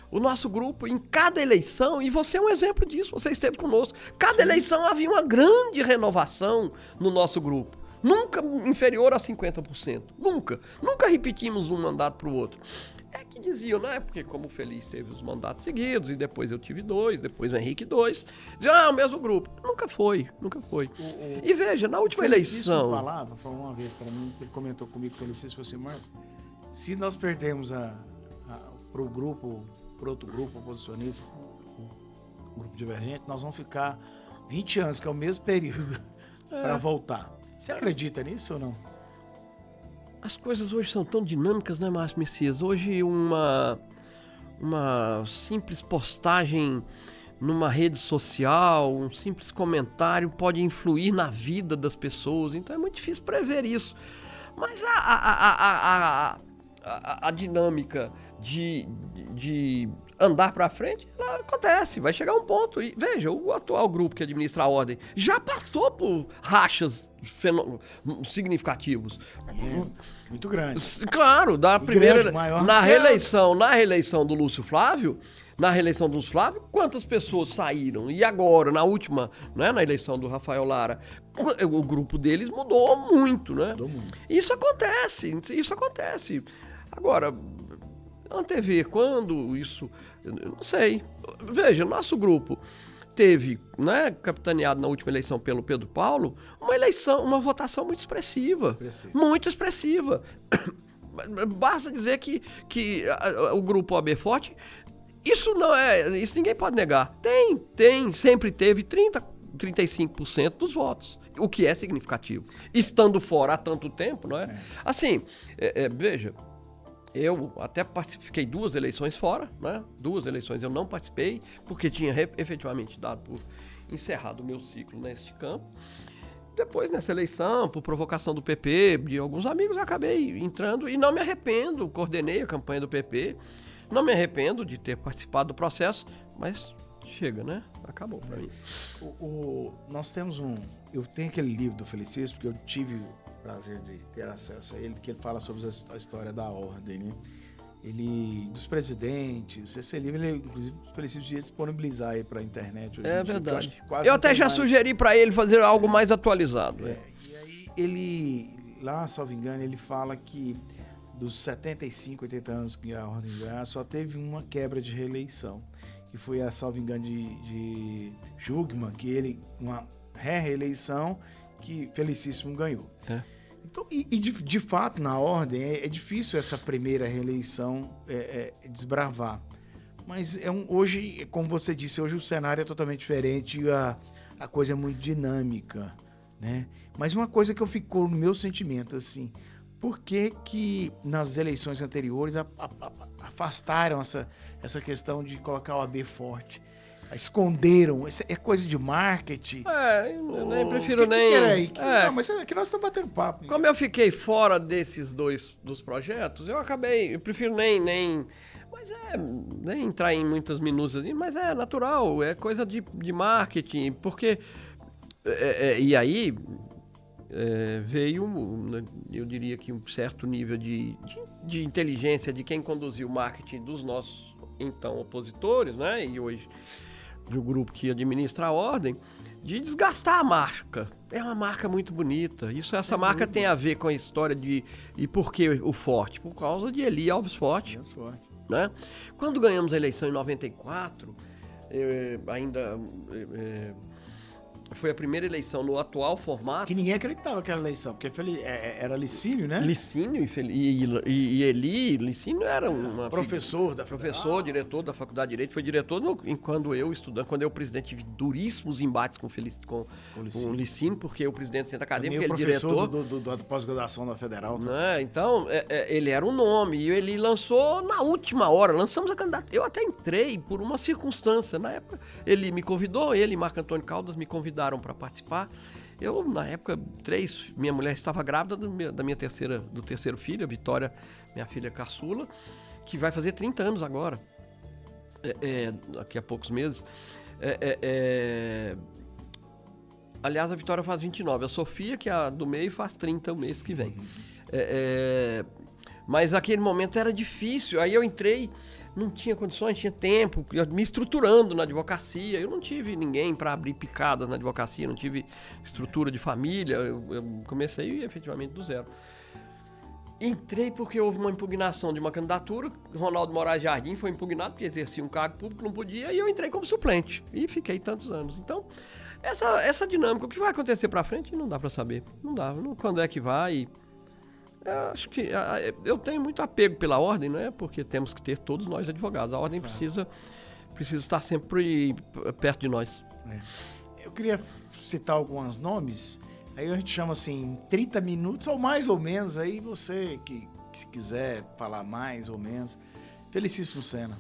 o nosso grupo, em cada eleição, e você é um exemplo disso, você esteve conosco, cada eleição havia uma grande renovação no nosso grupo. Nunca inferior a 50%. Nunca repetimos um mandato para o outro. É que diziam, né? Porque como o Feliz teve os mandatos seguidos, e depois eu tive 2, depois o Henrique 2, diziam, o mesmo grupo. Nunca foi. E veja, na última eleição... falou uma vez para mim, ele comentou comigo, o Felicíssimo, falou assim, Marco, se nós perdemos pro outro grupo oposicionista, o grupo divergente, nós vamos ficar 20 anos, que é o mesmo período, para voltar. Você acredita nisso ou não? As coisas hoje são tão dinâmicas, né, Márcio Messias? Hoje uma simples postagem numa rede social, um simples comentário pode influir na vida das pessoas, então é muito difícil prever isso. Mas a dinâmica de andar para frente, ela acontece, vai chegar um ponto. E veja, o atual grupo que administra a ordem já passou por rachas significativos. Muito grande. Claro, da primeira grande, maior na reeleição do Lúcio Flávio, quantas pessoas saíram? E agora, na última, né, na eleição do Rafael Lara, o grupo deles mudou muito, né? Mudou muito. Isso acontece. Agora, antever quando isso, eu não sei. Veja, nosso grupo teve, né, capitaneado na última eleição pelo Pedro Paulo, uma votação muito expressiva. Muito expressiva. Basta dizer que o grupo OAB Forte, isso ninguém pode negar. Sempre teve 35% dos votos, o que é significativo. Estando fora há tanto tempo, não é? Assim, veja, eu até fiquei 2 eleições fora, né? 2 eleições eu não participei, porque tinha efetivamente dado por encerrado o meu ciclo neste campo. Depois, nessa eleição, por provocação do PP, de alguns amigos, eu acabei entrando e não me arrependo, coordenei a campanha do PP, não me arrependo de ter participado do processo, mas chega, né? Acabou pra mim. Nós temos eu tenho aquele livro do Felicíssimo, porque eu tive o prazer de ter acesso a ele, que ele fala sobre a história da ordem, né? Dos presidentes, esse livro, inclusive, o Felicíssimo ia disponibilizar aí pra internet. É verdade. Eu até já sugeri pra ele fazer algo mais atualizado. E aí ele, lá, salvo engano, ele fala que dos 75, 80 anos que a ordem ganhou, só teve uma quebra de reeleição, que foi a, salvo engano, de Jugman, que uma reeleição que Felicíssimo ganhou. Então, de fato, na ordem, é difícil essa primeira reeleição desbravar. Mas hoje, como você disse, hoje o cenário é totalmente diferente, a coisa é muito dinâmica, né? Mas uma coisa que ficou no meu sentimento, assim, por que nas eleições anteriores afastaram essa questão de colocar o AB forte? Esconderam? Isso é coisa de marketing? Eu nem prefiro que era aí? É. Não, mas aqui nós estamos batendo papo. Como eu fiquei fora desses dos projetos, eu prefiro nem entrar em muitas minúcias, mas é natural, é coisa de marketing, porque e aí veio, eu diria que um certo nível de inteligência de quem conduziu o marketing dos nossos, então, opositores, né, e hoje do grupo que administra a ordem, de desgastar a marca. É uma marca muito bonita. Essa marca tem a ver com a história e por que o Forte? Por causa de Eli Alves Forte. Né? Quando ganhamos a eleição em 94, foi a primeira eleição no atual formato. Que ninguém acreditava que era eleição, porque era Licínio, né? Licínio e Eli. Licínio era professor, diretor da Faculdade de Direito, foi diretor quando eu presidente, tive duríssimos embates com o Licínio, porque o presidente do centro acadêmico, ele professor da pós-graduação da Federal. Né? Então, ele era um nome, e ele lançou na última hora, lançamos a candidatura. Eu até entrei por uma circunstância, na época, ele me convidou, ele e Marco Antônio Caldas me convidaram para participar. Eu, na época, minha mulher estava grávida do terceiro filho, a Vitória, minha filha caçula, que vai fazer 30 anos agora, daqui a poucos meses. Aliás, a Vitória faz 29, a Sofia, que é a do meio, faz 30 o mês que vem. Mas naquele momento era difícil, aí eu entrei, não tinha condições, tinha tempo, me estruturando na advocacia. Eu não tive ninguém para abrir picadas na advocacia, não tive estrutura de família, eu comecei efetivamente do zero. Entrei porque houve uma impugnação de uma candidatura, Ronaldo Moraes Jardim foi impugnado porque exercia um cargo público, não podia, e eu entrei como suplente, e fiquei tantos anos. Então, essa dinâmica, o que vai acontecer para frente, não dá para saber, não dá, quando é que vai. Eu acho que eu tenho muito apego pela ordem, não é? Porque temos que ter todos nós advogados. A ordem precisa estar sempre perto de nós. Eu queria citar alguns nomes, aí a gente chama assim 30 minutos ou mais ou menos, aí você que quiser falar mais ou menos. Felicíssimo Sena.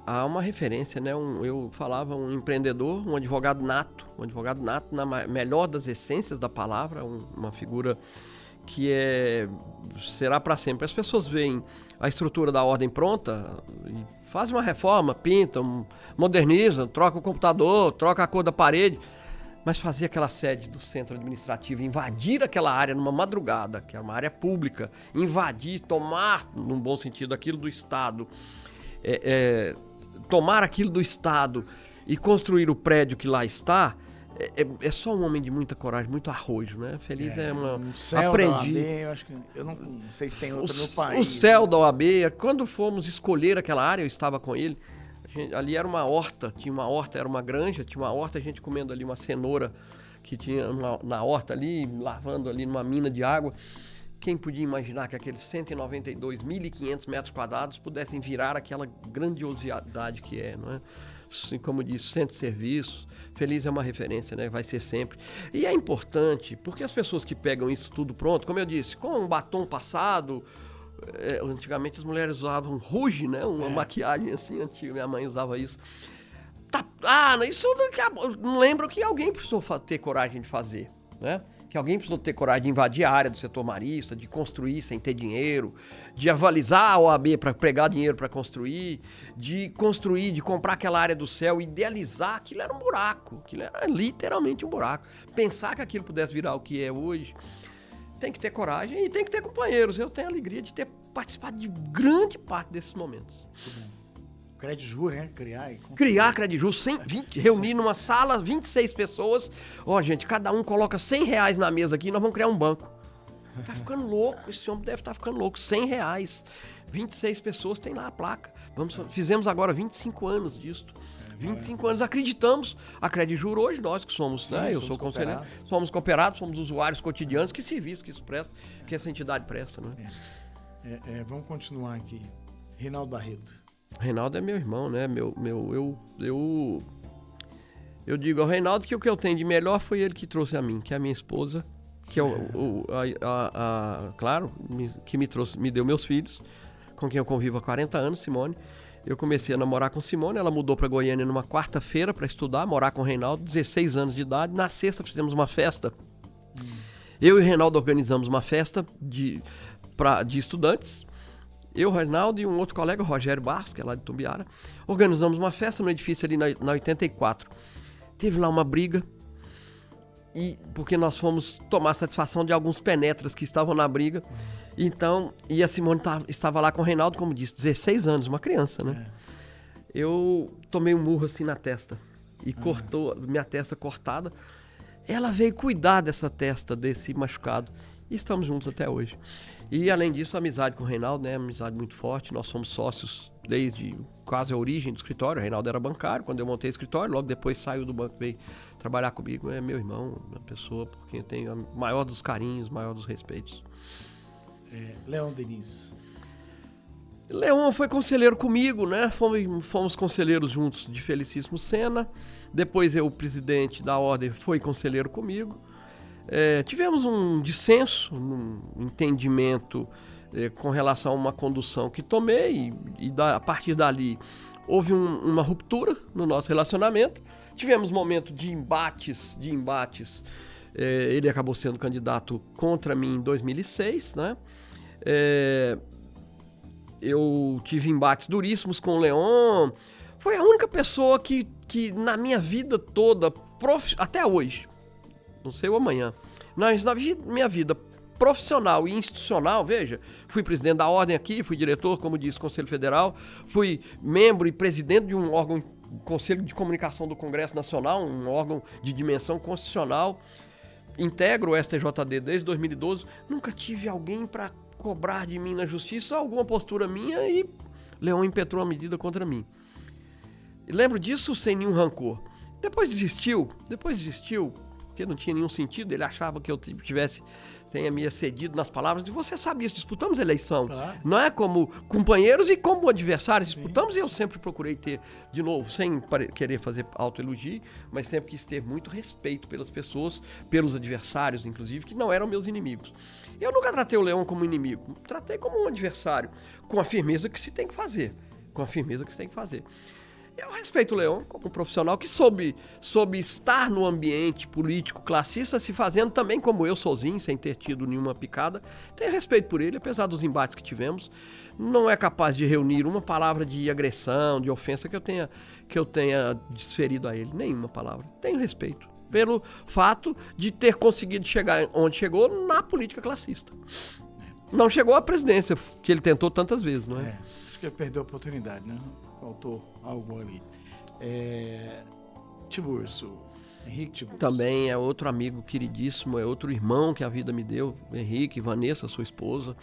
Há uma referência, né? Eu falava um empreendedor, um advogado nato na melhor das essências da palavra, uma figura que será para sempre. As pessoas veem a estrutura da ordem pronta e fazem uma reforma, pintam, modernizam, trocam o computador, trocam a cor da parede, mas fazer aquela sede do centro administrativo, invadir aquela área numa madrugada, que é uma área pública, invadir, tomar, num bom sentido, aquilo do Estado, tomar aquilo do Estado e construir o prédio que lá está, é só um homem de muita coragem, muito arrojo, né? Feliz um céu aprendi. Da OAB, eu acho que eu não sei se tem outro no país. O céu da OAB, quando fomos escolher aquela área, eu estava com ele. Ali era uma horta, era uma granja, tinha uma horta, a gente comendo ali uma cenoura que tinha na horta ali, lavando ali numa mina de água. Quem podia imaginar que aqueles 192.500 metros quadrados pudessem virar aquela grandiosidade que não é? Assim, como disse, centro de serviço. Feliz é uma referência, né? Vai ser sempre. E é importante, porque as pessoas que pegam isso tudo pronto, como eu disse, com um batom passado, antigamente as mulheres usavam rouge, né? Uma maquiagem assim, antiga, minha mãe usava isso. Isso não lembro que alguém precisou ter coragem de fazer, né? Que alguém precisou ter coragem de invadir a área do setor marista, de construir sem ter dinheiro, de avalizar a OAB para pegar dinheiro para construir, de comprar aquela área do céu, idealizar. Aquilo era um buraco, aquilo era literalmente um buraco. Pensar que aquilo pudesse virar o que é hoje, tem que ter coragem e tem que ter companheiros. Eu tenho a alegria de ter participado de grande parte desses momentos. Muito bom. Credjur, né? Criar Credjur, reunir numa sala 26 pessoas. Gente, cada um coloca R$100 na mesa aqui e nós vamos criar um banco. Tá ficando louco, esse homem deve estar ficando louco. R$100, 26 pessoas, tem lá a placa. Fizemos agora 25 anos disso. 25 anos, acreditamos. A Credjur hoje, nós que somos, sim, né? Eu sou conselheiro, somos cooperados, somos usuários cotidianos, que serviço que isso presta, que essa entidade presta, né? Vamos continuar aqui. Reinaldo Barreto. Reinaldo é meu irmão, né? Eu digo ao Reinaldo que o que eu tenho de melhor foi ele que trouxe a mim, que é a minha esposa, que é claro, que me deu meus filhos, com quem eu convivo há 40 anos, Simone. Eu comecei a namorar com Simone, ela mudou para Goiânia numa quarta-feira para estudar, morar com o Reinaldo, 16 anos de idade. Na sexta fizemos uma festa. Eu e o Reinaldo organizamos uma festa de estudantes. Eu, Reinaldo e um outro colega, o Rogério Barros, que é lá de Tumbiara, organizamos uma festa no edifício ali na 84. Teve lá uma briga, porque nós fomos tomar satisfação de alguns penetras que estavam na briga. Então, e a Simone estava lá com o Reinaldo, como disse, 16 anos, uma criança, né? Eu tomei um murro assim na testa e cortou, minha testa cortada. Ela veio cuidar dessa testa, desse machucado, e estamos juntos até hoje. E além disso, a amizade com o Reinaldo, né? Amizade muito forte, nós somos sócios desde quase a origem do escritório. O Reinaldo era bancário, quando eu montei o escritório, logo depois saiu do banco, veio trabalhar comigo. É meu irmão, uma pessoa por quem eu tenho o maior dos carinhos, o maior dos respeitos. Leon Denis. Leon foi conselheiro comigo, né? Fomos conselheiros juntos de Felicíssimo Sena. Depois o presidente da ordem, foi conselheiro comigo. Tivemos um dissenso, um entendimento com relação a uma condução que tomei e a partir dali houve uma ruptura no nosso relacionamento. Tivemos momentos de embates. Ele acabou sendo candidato contra mim em 2006, né? Eu tive embates duríssimos com o Leon. Foi a única pessoa que na minha vida toda, até hoje, não sei o amanhã, mas na minha vida profissional e institucional, veja, fui presidente da ordem aqui, fui diretor, como disse, Conselho Federal, fui membro e presidente de um órgão, Conselho de Comunicação do Congresso Nacional, um órgão de dimensão constitucional, integro o STJD desde 2012, nunca tive alguém para cobrar de mim na justiça alguma postura minha e Leon impetrou a medida contra mim. E lembro disso sem nenhum rancor. Depois desistiu, porque não tinha nenhum sentido, ele achava que eu tenha me excedido nas palavras, e você sabe isso, disputamos eleição, claro. Não é como companheiros e como adversários, disputamos. Sim. E eu sempre procurei ter, de novo, sem querer fazer autoelogio, mas sempre quis ter muito respeito pelas pessoas, pelos adversários, inclusive, que não eram meus inimigos. Eu nunca tratei o Leon como inimigo, tratei como um adversário, com a firmeza que se tem que fazer, Eu respeito o Leon como um profissional que soube estar no ambiente político classista, se fazendo também como eu sozinho, sem ter tido nenhuma picada. Tenho respeito por ele, apesar dos embates que tivemos. Não é capaz de reunir uma palavra de agressão, de ofensa que eu tenha desferido a ele. Nenhuma palavra. Tenho respeito pelo fato de ter conseguido chegar onde chegou na política classista. Não chegou à presidência, que ele tentou tantas vezes, não é? Acho que ele perdeu a oportunidade, né? Faltou algo ali. Tiburcio, Henrique Tiburcio. Também é outro amigo queridíssimo, é outro irmão que a vida me deu, Henrique, Vanessa, sua esposa.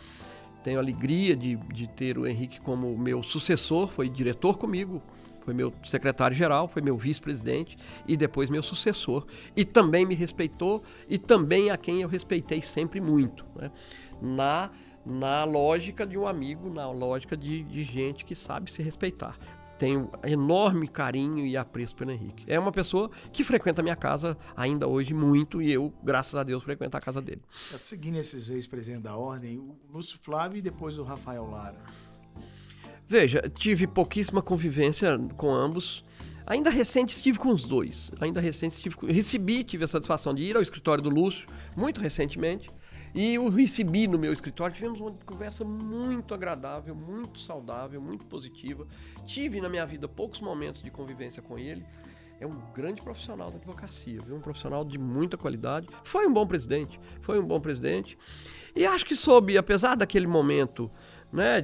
Tenho a alegria de ter o Henrique como meu sucessor, foi diretor comigo, foi meu secretário-geral, foi meu vice-presidente e depois meu sucessor. E também me respeitou e também a quem eu respeitei sempre muito, né? Na lógica de um amigo, na lógica de gente que sabe se respeitar. Tenho enorme carinho e apreço pelo Henrique. É uma pessoa que frequenta a minha casa ainda hoje muito e eu, graças a Deus, frequento a casa dele. Seguindo esses ex-presidentes da ordem, o Lúcio Flávio e depois o Rafael Lara. Veja, tive pouquíssima convivência com ambos. Ainda recente estive com os dois. Tive a satisfação de ir ao escritório do Lúcio, muito recentemente. E o recebi no meu escritório, tivemos uma conversa muito agradável, muito saudável, muito positiva. Tive na minha vida poucos momentos de convivência com ele. É um grande profissional da advocacia, viu? Um profissional de muita qualidade. Foi um bom presidente. E acho que soube, apesar daquele momento, né,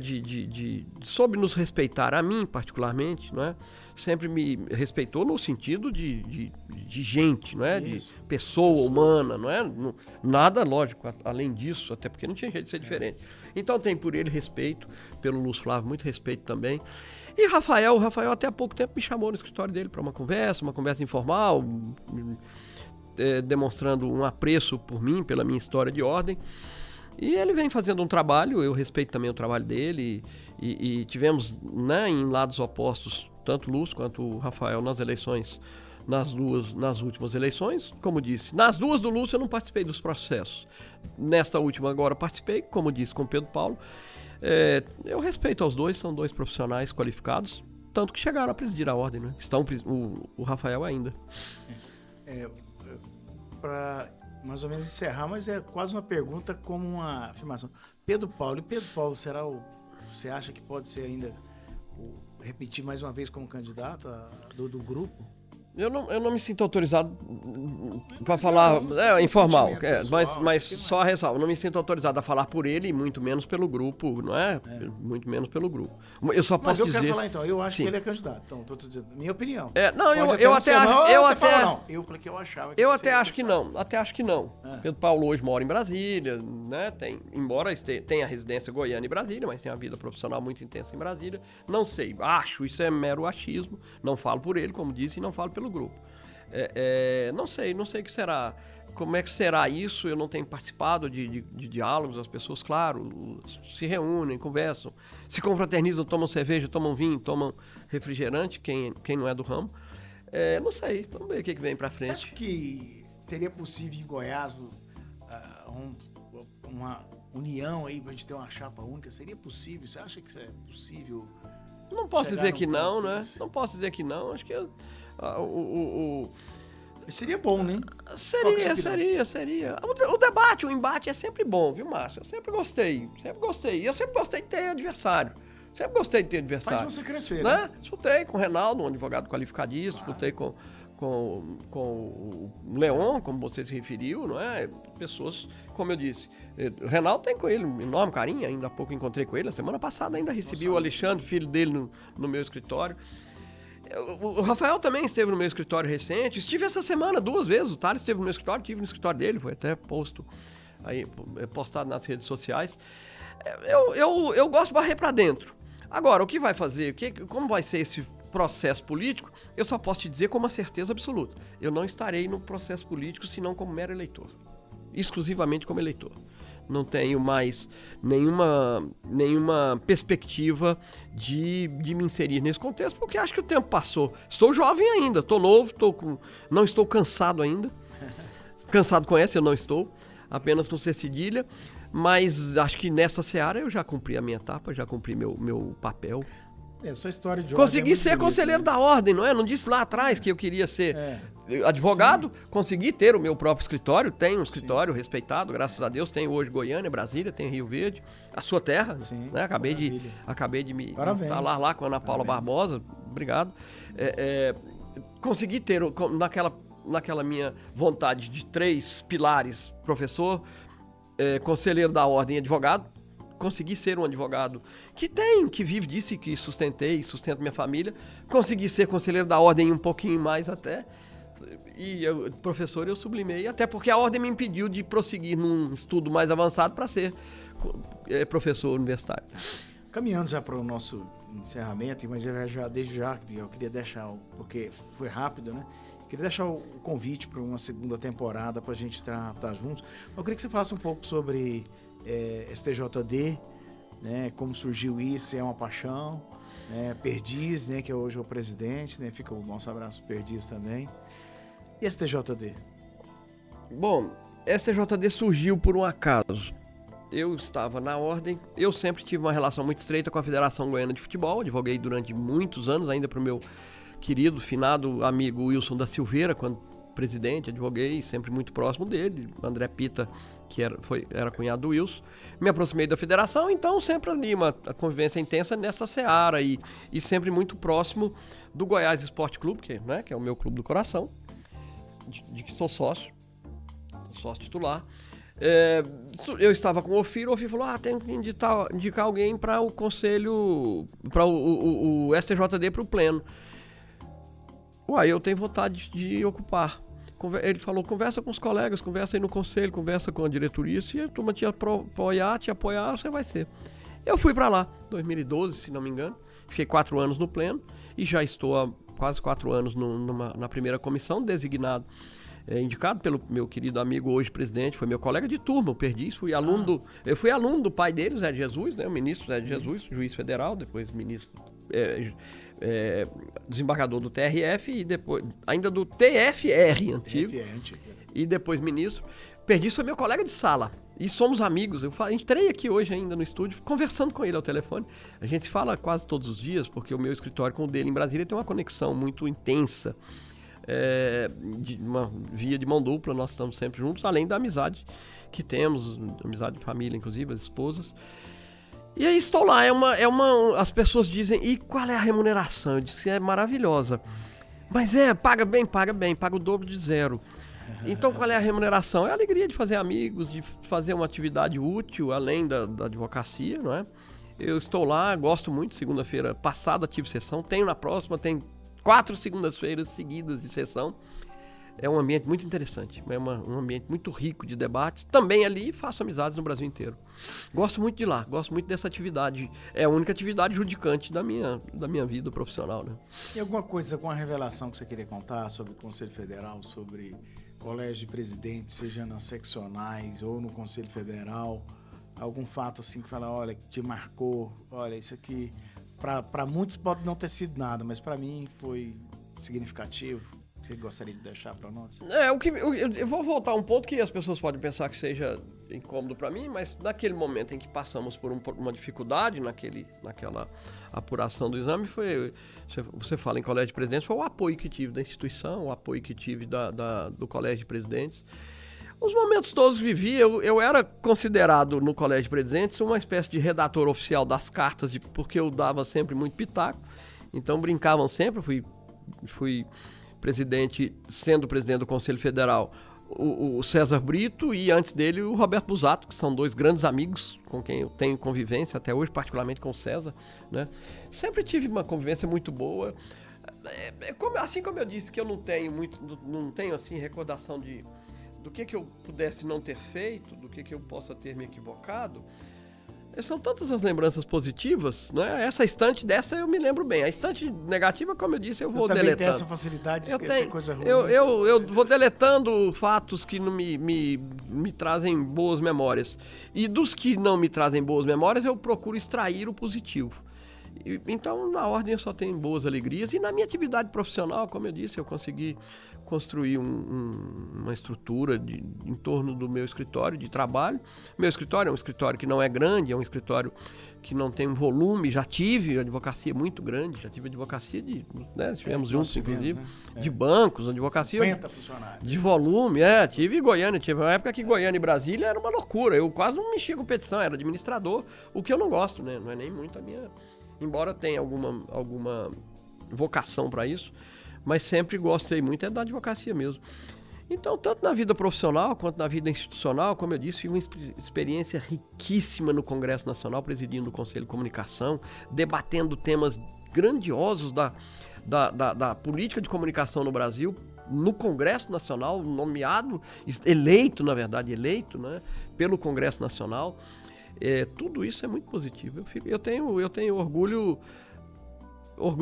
soube nos respeitar, a mim particularmente, né? Sempre me respeitou no sentido de gente, não é? De pessoa humana, não é? Nada, lógico, além disso, até porque não tinha jeito de ser diferente. Então tem por ele respeito, pelo Lúcio Flávio, muito respeito também. E o Rafael até há pouco tempo me chamou no escritório dele para uma conversa informal, demonstrando um apreço por mim, pela minha história de ordem. E ele vem fazendo um trabalho, eu respeito também o trabalho dele, e tivemos, né, em lados opostos, tanto o Lúcio quanto o Rafael, nas eleições nas últimas eleições, como disse. Nas duas do Lúcio eu não participei dos processos. Nesta última agora participei, como disse, com o Pedro Paulo. Eu respeito aos dois, são dois profissionais qualificados, tanto que chegaram a presidir a ordem, né? Estão o Rafael ainda. Para mais ou menos encerrar, mas é quase uma pergunta como uma afirmação. Pedro Paulo, você acha que pode ser ainda repetir mais uma vez como candidato do grupo? Eu não me sinto autorizado para falar, informal, mas só a ressalva, não me sinto autorizado a falar por ele e muito menos pelo grupo, não é? Muito menos pelo grupo. Eu só posso dizer... Mas eu quero falar então, eu acho que ele é candidato, então, tô dizendo, minha opinião. Eu até acho... Eu falei que eu achava que... Eu até acho que não, Pedro Paulo hoje mora em Brasília, né? Embora tenha residência Goiânia e Brasília, mas tem uma vida profissional muito intensa em Brasília, não sei, isso é mero achismo, não falo por ele, como disse, e não falo pelo grupo. Não sei o que será. Como é que será isso? Eu não tenho participado de diálogos. As pessoas, claro, se reúnem, conversam, se confraternizam, tomam cerveja, tomam vinho, tomam refrigerante, quem não é do ramo. Não sei, vamos ver o que vem pra frente. Você acha que seria possível em Goiás uma união aí pra gente ter uma chapa única? Seria possível? Você acha que isso é possível? Não posso dizer que não, né? Não posso dizer que não. Acho que seria bom, né? Seria. O debate, o embate é sempre bom, viu, Márcio? Eu sempre gostei. E eu sempre gostei de ter adversário. Faz você crescer, né? Disputei com o Reinaldo, um advogado qualificadíssimo, disputei com o Leon, como você se referiu, não é? Pessoas, como eu disse, o Reinaldo tem com ele um enorme carinho, ainda há pouco encontrei com ele, a semana passada ainda recebi o Alexandre, filho dele, no meu escritório. O Rafael também esteve no meu escritório recente, estive essa semana 2 vezes, o Thales esteve no meu escritório, estive no escritório dele, foi até postado nas redes sociais. Eu gosto de varrer pra dentro. Agora, o que vai fazer, como vai ser esse processo político, eu só posso te dizer com uma certeza absoluta. Eu não estarei no processo político senão como mero eleitor. Exclusivamente como eleitor. Não tenho mais nenhuma perspectiva de me inserir nesse contexto, porque acho que o tempo passou. Estou jovem ainda, estou novo, não estou cansado ainda. Cansado com essa eu não estou, apenas com C cedilha, mas acho que nessa seara eu já cumpri a minha etapa, já cumpri meu papel. Sua história de consegui ser conselheiro da ordem, não é? Não disse lá atrás que eu queria ser advogado. Sim. Consegui ter o meu próprio escritório. Tenho um escritório respeitado, graças a Deus. Tenho hoje Goiânia, Brasília, tenho Rio Verde, a sua terra. Sim, né? Acabei de me instalar lá com a Ana Paula Barbosa. Obrigado. Consegui ter, naquela minha vontade de 3 pilares, professor, conselheiro da ordem e advogado. Consegui ser um advogado que vive disso e que sustento minha família. Consegui ser conselheiro da ordem um pouquinho mais até. E professor eu sublimei, até porque a ordem me impediu de prosseguir num estudo mais avançado para ser professor universitário. Caminhando já para o nosso encerramento, mas desde já eu queria deixar, porque foi rápido, né? Queria deixar o convite para uma segunda temporada para a gente estar juntos. Eu queria que você falasse um pouco sobre STJD, né, como surgiu isso, se é uma paixão, né, Perdiz, né, que hoje é o presidente, né, fica o nosso abraço Perdiz também. E STJD? Bom, STJD surgiu por um acaso. Eu estava na ordem, eu sempre tive uma relação muito estreita com a Federação Goiana de Futebol, advoguei durante muitos anos, ainda para o meu querido, finado amigo Wilson da Silveira, quando presidente, advoguei, sempre muito próximo dele, André Pita, que era cunhado do Wilson. Me aproximei da federação, então sempre ali uma convivência intensa nessa seara e sempre muito próximo do Goiás Esporte Clube, que é o meu clube do coração, de que sou sócio titular. Eu estava com o Ofir falou, tem que indicar alguém para o conselho, para o STJD, para o pleno. Eu tenho vontade de ocupar. Ele falou, conversa com os colegas, conversa aí no conselho, conversa com a diretoria, se a turma te apoiar, você vai ser. Eu fui para lá, 2012, se não me engano, fiquei 4 anos no pleno e já estou há quase 4 anos na primeira comissão, designado, indicado pelo meu querido amigo, hoje presidente, foi meu colega de turma, o Perdiz, eu fui aluno do pai dele, Zé de Jesus, né, o ministro Zé de Jesus, juiz federal, depois ministro, desembargador do TRF e depois ainda do TFR antigo. TFR antigo. E depois ministro. Perdiz foi meu colega de sala. E somos amigos. Eu entrei aqui hoje ainda no estúdio, conversando com ele ao telefone. A gente se fala quase todos os dias, porque o meu escritório com o dele em Brasília tem uma conexão muito intensa. De uma via de mão dupla, nós estamos sempre juntos, além da amizade que temos, amizade de família, inclusive, as esposas. E aí estou lá, as pessoas dizem, e qual é a remuneração? Eu disse que é maravilhosa. Mas paga bem, paga o dobro de zero. Então qual é a remuneração? É a alegria de fazer amigos, de fazer uma atividade útil, além da advocacia, não é? Eu estou lá, gosto muito, segunda-feira passada tive sessão, tenho na próxima, tem 4 segundas-feiras seguidas de sessão. É um ambiente muito interessante, é um ambiente muito rico de debates. Também ali faço amizades no Brasil inteiro. Gosto muito de lá, gosto muito dessa atividade. É a única atividade judicante da minha vida profissional, né? E alguma coisa, alguma revelação que você queria contar sobre o Conselho Federal, sobre colégio de presidentes, seja nas seccionais ou no Conselho Federal? Algum fato assim que fala, olha, que te marcou, olha, isso aqui... Para muitos pode não ter sido nada, mas para mim foi significativo. Você gostaria de deixar para nós? Eu vou voltar a um ponto que as pessoas podem pensar que seja incômodo para mim, mas naquele momento em que passamos por uma dificuldade naquela apuração do exame, você fala em colégio de presidentes, foi o apoio que tive da instituição, o apoio que tive do colégio de presidentes. Os momentos todos que vivi, eu era considerado no Colégio de Presidentes uma espécie de redator oficial das cartas, porque eu dava sempre muito pitaco, então brincavam sempre, fui presidente, sendo presidente do Conselho Federal, o César Brito e antes dele o Roberto Busato, que são 2 grandes amigos com quem eu tenho convivência até hoje, particularmente com o César, né? Sempre tive uma convivência muito boa, assim como eu disse que eu não tenho assim recordação do que eu pudesse não ter feito, do que eu possa ter me equivocado. São tantas as lembranças positivas, né? Essa estante dessa eu me lembro bem. A estante negativa, como eu disse, eu vou deletando. Eu também tenho essa facilidade de esquecer coisa ruim. Eu vou deletando fatos que não me trazem boas memórias. E dos que não me trazem boas memórias, eu procuro extrair o positivo. Então, na ordem, eu só tenho boas alegrias. E na minha atividade profissional, como eu disse, eu consegui construir uma estrutura em torno do meu escritório de trabalho. Meu escritório é um escritório que não é grande, é um escritório que não tem um volume. Já tive advocacia muito grande, já tive advocacia tivemos juntos, inclusive, né? De bancos, advocacia 50 funcionários. De volume, tive em Goiânia, tive uma época que Goiânia e Brasília era uma loucura. Eu quase não mexia com petição, era administrador, o que eu não gosto, né? Não é nem muito a minha... Embora tenha alguma vocação para isso, mas sempre gostei muito da advocacia mesmo. Então, tanto na vida profissional quanto na vida institucional, como eu disse, tive uma experiência riquíssima no Congresso Nacional, presidindo o Conselho de Comunicação, debatendo temas grandiosos da política de comunicação no Brasil, no Congresso Nacional, eleito, né, pelo Congresso Nacional. Tudo isso é muito positivo. Eu tenho orgulho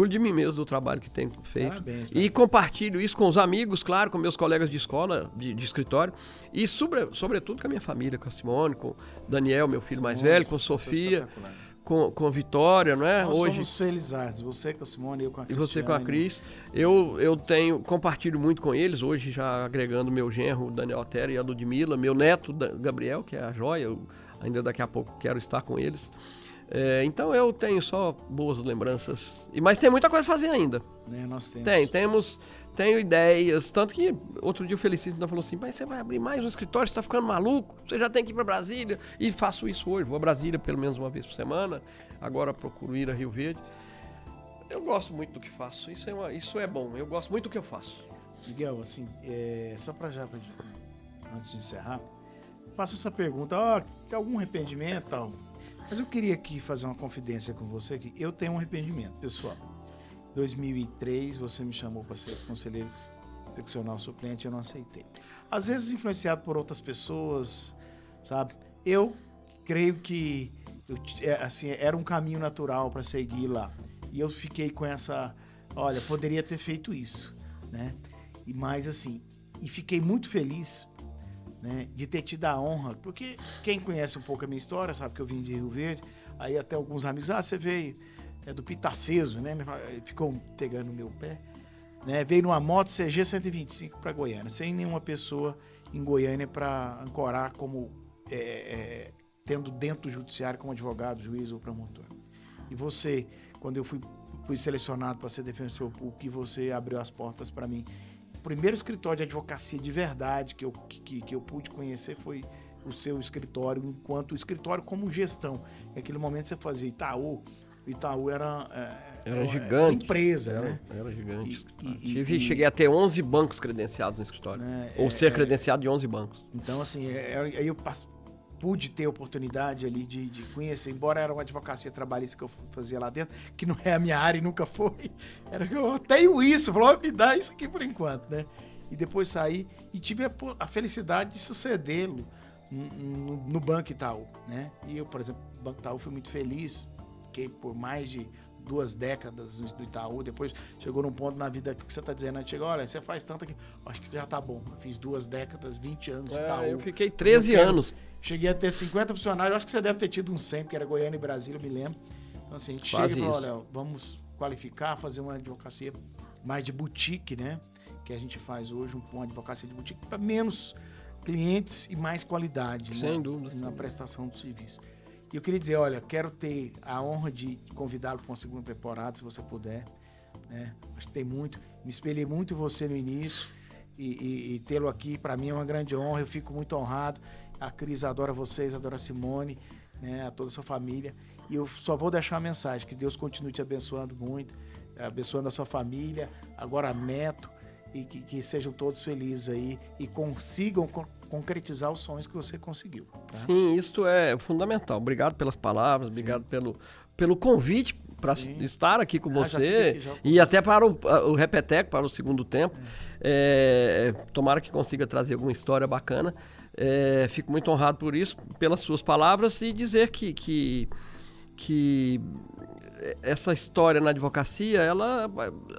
de mim mesmo, do trabalho que tenho feito. Parabéns. E compartilho isso com os amigos, claro, com meus colegas de escola, de escritório, e sobretudo com a minha família, com a Simone, com o Daniel, meu filho mais velho, com a Sofia, com a Vitória, não é? Nós somos felizardos, você com a Simone e eu com a Cris. E você com a Cris. Eu compartilho muito com eles, hoje já agregando meu genro, Daniel Otero, e a Ludmila, meu neto, Gabriel, que é a joia, ainda daqui a pouco quero estar com eles. Então eu tenho só boas lembranças. Mas tem muita coisa a fazer ainda. Nós temos. Tenho ideias. Tanto que outro dia o Felicíssimo ainda falou assim: mas você vai abrir mais um escritório, você tá ficando maluco? Você já tem que ir para Brasília. E faço isso hoje. Vou a Brasília pelo menos uma vez por semana. Agora procuro ir a Rio Verde. Eu gosto muito do que faço. Isso é bom. Eu gosto muito do que eu faço. Miguel, assim, só antes de encerrar, faço essa pergunta. Tem algum arrependimento tal? Mas eu queria aqui fazer uma confidência com você, que eu tenho um arrependimento, pessoal. Em 2003, você me chamou para ser conselheiro seccional suplente, eu não aceitei. Às vezes influenciado por outras pessoas, sabe? Eu creio que era um caminho natural para seguir lá. E eu fiquei com essa, olha, poderia ter feito isso, né? Mas assim, e fiquei muito feliz, né, de ter tido a honra, porque quem conhece um pouco a minha história sabe que eu vim de Rio Verde, aí até alguns amigos, você veio, do Pitaceso, né? Ficou pegando no meu pé. Né? Veio numa moto CG 125 para Goiânia, sem nenhuma pessoa em Goiânia para ancorar como tendo dentro do judiciário como advogado, juiz ou promotor. E você, quando eu fui selecionado para ser defensor público, e você abriu as portas para mim. O primeiro escritório de advocacia de verdade que eu pude conhecer foi o seu escritório, enquanto escritório como gestão. Naquele momento você fazia Itaú. O Itaú era gigante. Era empresa, né? Era gigante. Cheguei a ter 11 bancos credenciados no escritório. Ou ser credenciado de 11 bancos. Então, assim, aí eu pude ter a oportunidade ali de conhecer, embora era uma advocacia trabalhista que eu fazia lá dentro, que não é a minha área e nunca foi, era que eu tenho isso, falou, me dá isso aqui por enquanto, né? E depois saí e tive a felicidade de sucedê-lo no Banco Itaú, né? E eu, por exemplo, no Banco Itaú fui muito feliz, fiquei por mais de 2 décadas do Itaú, depois chegou num ponto na vida que você está dizendo, chegou, olha, você faz tanto aqui, acho que já tá bom, eu fiz 2 décadas, 20 anos de Itaú. Eu fiquei 13 anos. Cheguei a ter 50 funcionários, acho que você deve ter tido uns 100, porque era Goiânia e Brasília, eu me lembro. Então assim, a gente chega e fala, olha, vamos qualificar, fazer uma advocacia mais de boutique, né? Que a gente faz hoje, uma advocacia de boutique para menos clientes e mais qualidade, sem né? dúvida, na prestação do serviço. E eu queria dizer, olha, quero ter a honra de convidá-lo para uma segunda temporada, se você puder. Né? Acho que tem muito. Me espelhei muito em você no início e tê-lo aqui, para mim, é uma grande honra. Eu fico muito honrado. A Cris adora vocês, adora a Simone, né? A toda a sua família. E eu só vou deixar uma mensagem, que Deus continue te abençoando muito, abençoando a sua família, agora neto, e que sejam todos felizes aí e consigam concretizar os sonhos que você conseguiu. Tá? Sim, isso é fundamental. Obrigado pelas palavras, obrigado pelo convite para estar aqui com você e até para o Repeteco, para o segundo tempo. Tomara que consiga trazer alguma história bacana. Fico muito honrado por isso, pelas suas palavras, e dizer que essa história na advocacia,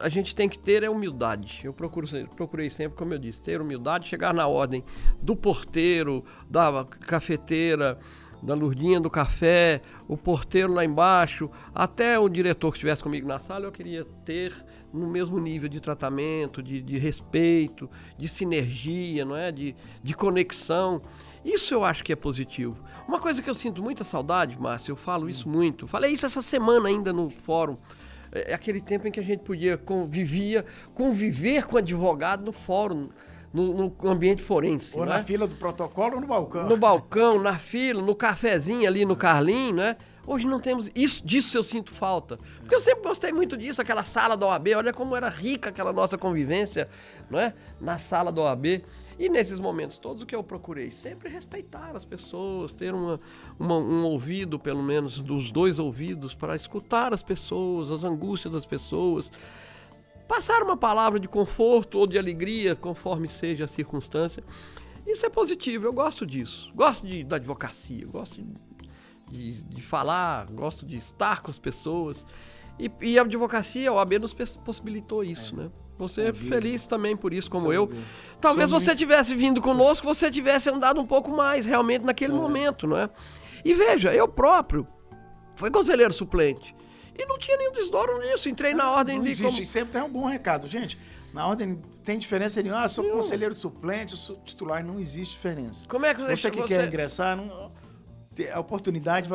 a gente tem que ter humildade. Eu procurei sempre, como eu disse, ter humildade, chegar na ordem do porteiro, da cafeteira, da Lurdinha do café, o porteiro lá embaixo, até o diretor que estivesse comigo na sala, eu queria ter no mesmo nível de tratamento, de respeito, de sinergia, não é? De conexão. Isso eu acho que é positivo. Uma coisa que eu sinto muita saudade, Márcio, eu falo isso muito, falei isso essa semana ainda no fórum, é aquele tempo em que a gente podia conviver com advogado no fórum, no ambiente forense. Ou na fila do protocolo ou no balcão. No balcão, na fila, no cafezinho ali no Carlinho, né? Hoje não temos isso, disso eu sinto falta. Porque eu sempre gostei muito disso, aquela sala da OAB, olha como era rica aquela nossa convivência, não é? Na sala da OAB. E nesses momentos todos o que eu procurei? Sempre respeitar as pessoas, ter um ouvido, pelo menos, dos 2 ouvidos, para escutar as pessoas, as angústias das pessoas. Passar uma palavra de conforto ou de alegria, conforme seja a circunstância. Isso é positivo, eu gosto disso. Gosto da advocacia, gosto de falar, gosto de estar com as pessoas. E a advocacia, a OAB nos possibilitou isso, né? Você é feliz também por isso, como eu. Talvez você tivesse vindo conosco, você tivesse andado um pouco mais, realmente, naquele momento, não é? E veja, eu próprio fui conselheiro suplente. E não tinha nenhum desdoro nisso. Entrei na ordem... Não existe, sempre tem um bom recado. Gente, na ordem tem diferença nenhuma. Sou conselheiro suplente, sou titular, não existe diferença. Como é que você quer ingressar, a oportunidade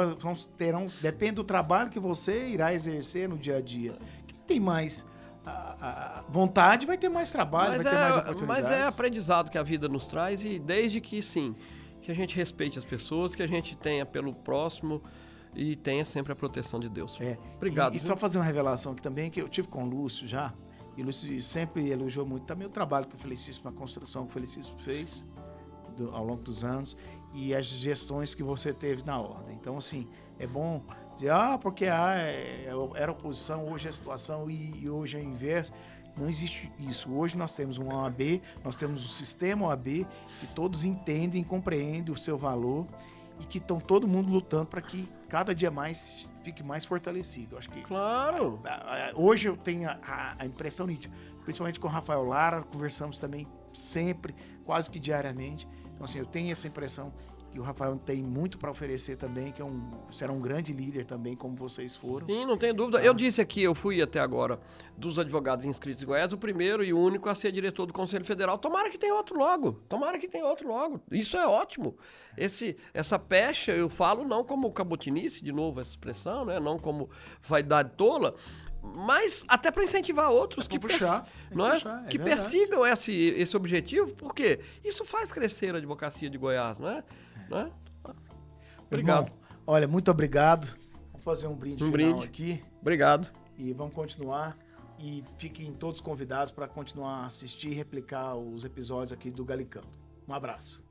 depende do trabalho que você irá exercer no dia a dia. Quem tem mais vontade vai ter mais trabalho, vai ter mais oportunidades. Mas é aprendizado que a vida nos traz, e desde que, sim, que a gente respeite as pessoas, que a gente tenha pelo próximo e tenha sempre a proteção de Deus. Obrigado. E só fazer uma revelação aqui também, que eu tive com o Lúcio já, e o Lúcio sempre elogiou muito também o trabalho que o Felicíssimo, a construção que o Felicíssimo fez ao longo dos anos, e as gestões que você teve na ordem. Então, assim, é bom dizer, porque era oposição, hoje é a situação e hoje é o inverso. Não existe isso. Hoje nós temos uma OAB, nós temos o sistema OAB, que todos entendem, compreendem o seu valor e que estão todo mundo lutando para que cada dia mais fique mais fortalecido. Acho que claro. Hoje eu tenho a impressão nítida, principalmente com o Rafael Lara, conversamos também sempre, quase que diariamente. Então, assim, eu tenho essa impressão E o Rafael tem muito para oferecer também, que será um grande líder também, como vocês foram. Sim, não tenho dúvida. Eu disse aqui, eu fui até agora dos advogados inscritos em Goiás, o primeiro e o único a ser diretor do Conselho Federal. Tomara que tenha outro logo. Tomara que tenha outro logo. Isso é ótimo. Essa pecha, eu falo não como cabotinice, de novo essa expressão, né? Não como vaidade tola, mas até para incentivar outros que persigam esse objetivo, porque isso faz crescer a advocacia de Goiás, não é? Não é? Obrigado. Irmão, olha, muito obrigado. Vou fazer um brinde final aqui. Obrigado. E vamos continuar. E fiquem todos convidados para continuar a assistir e replicar os episódios aqui do Galicando. Um abraço.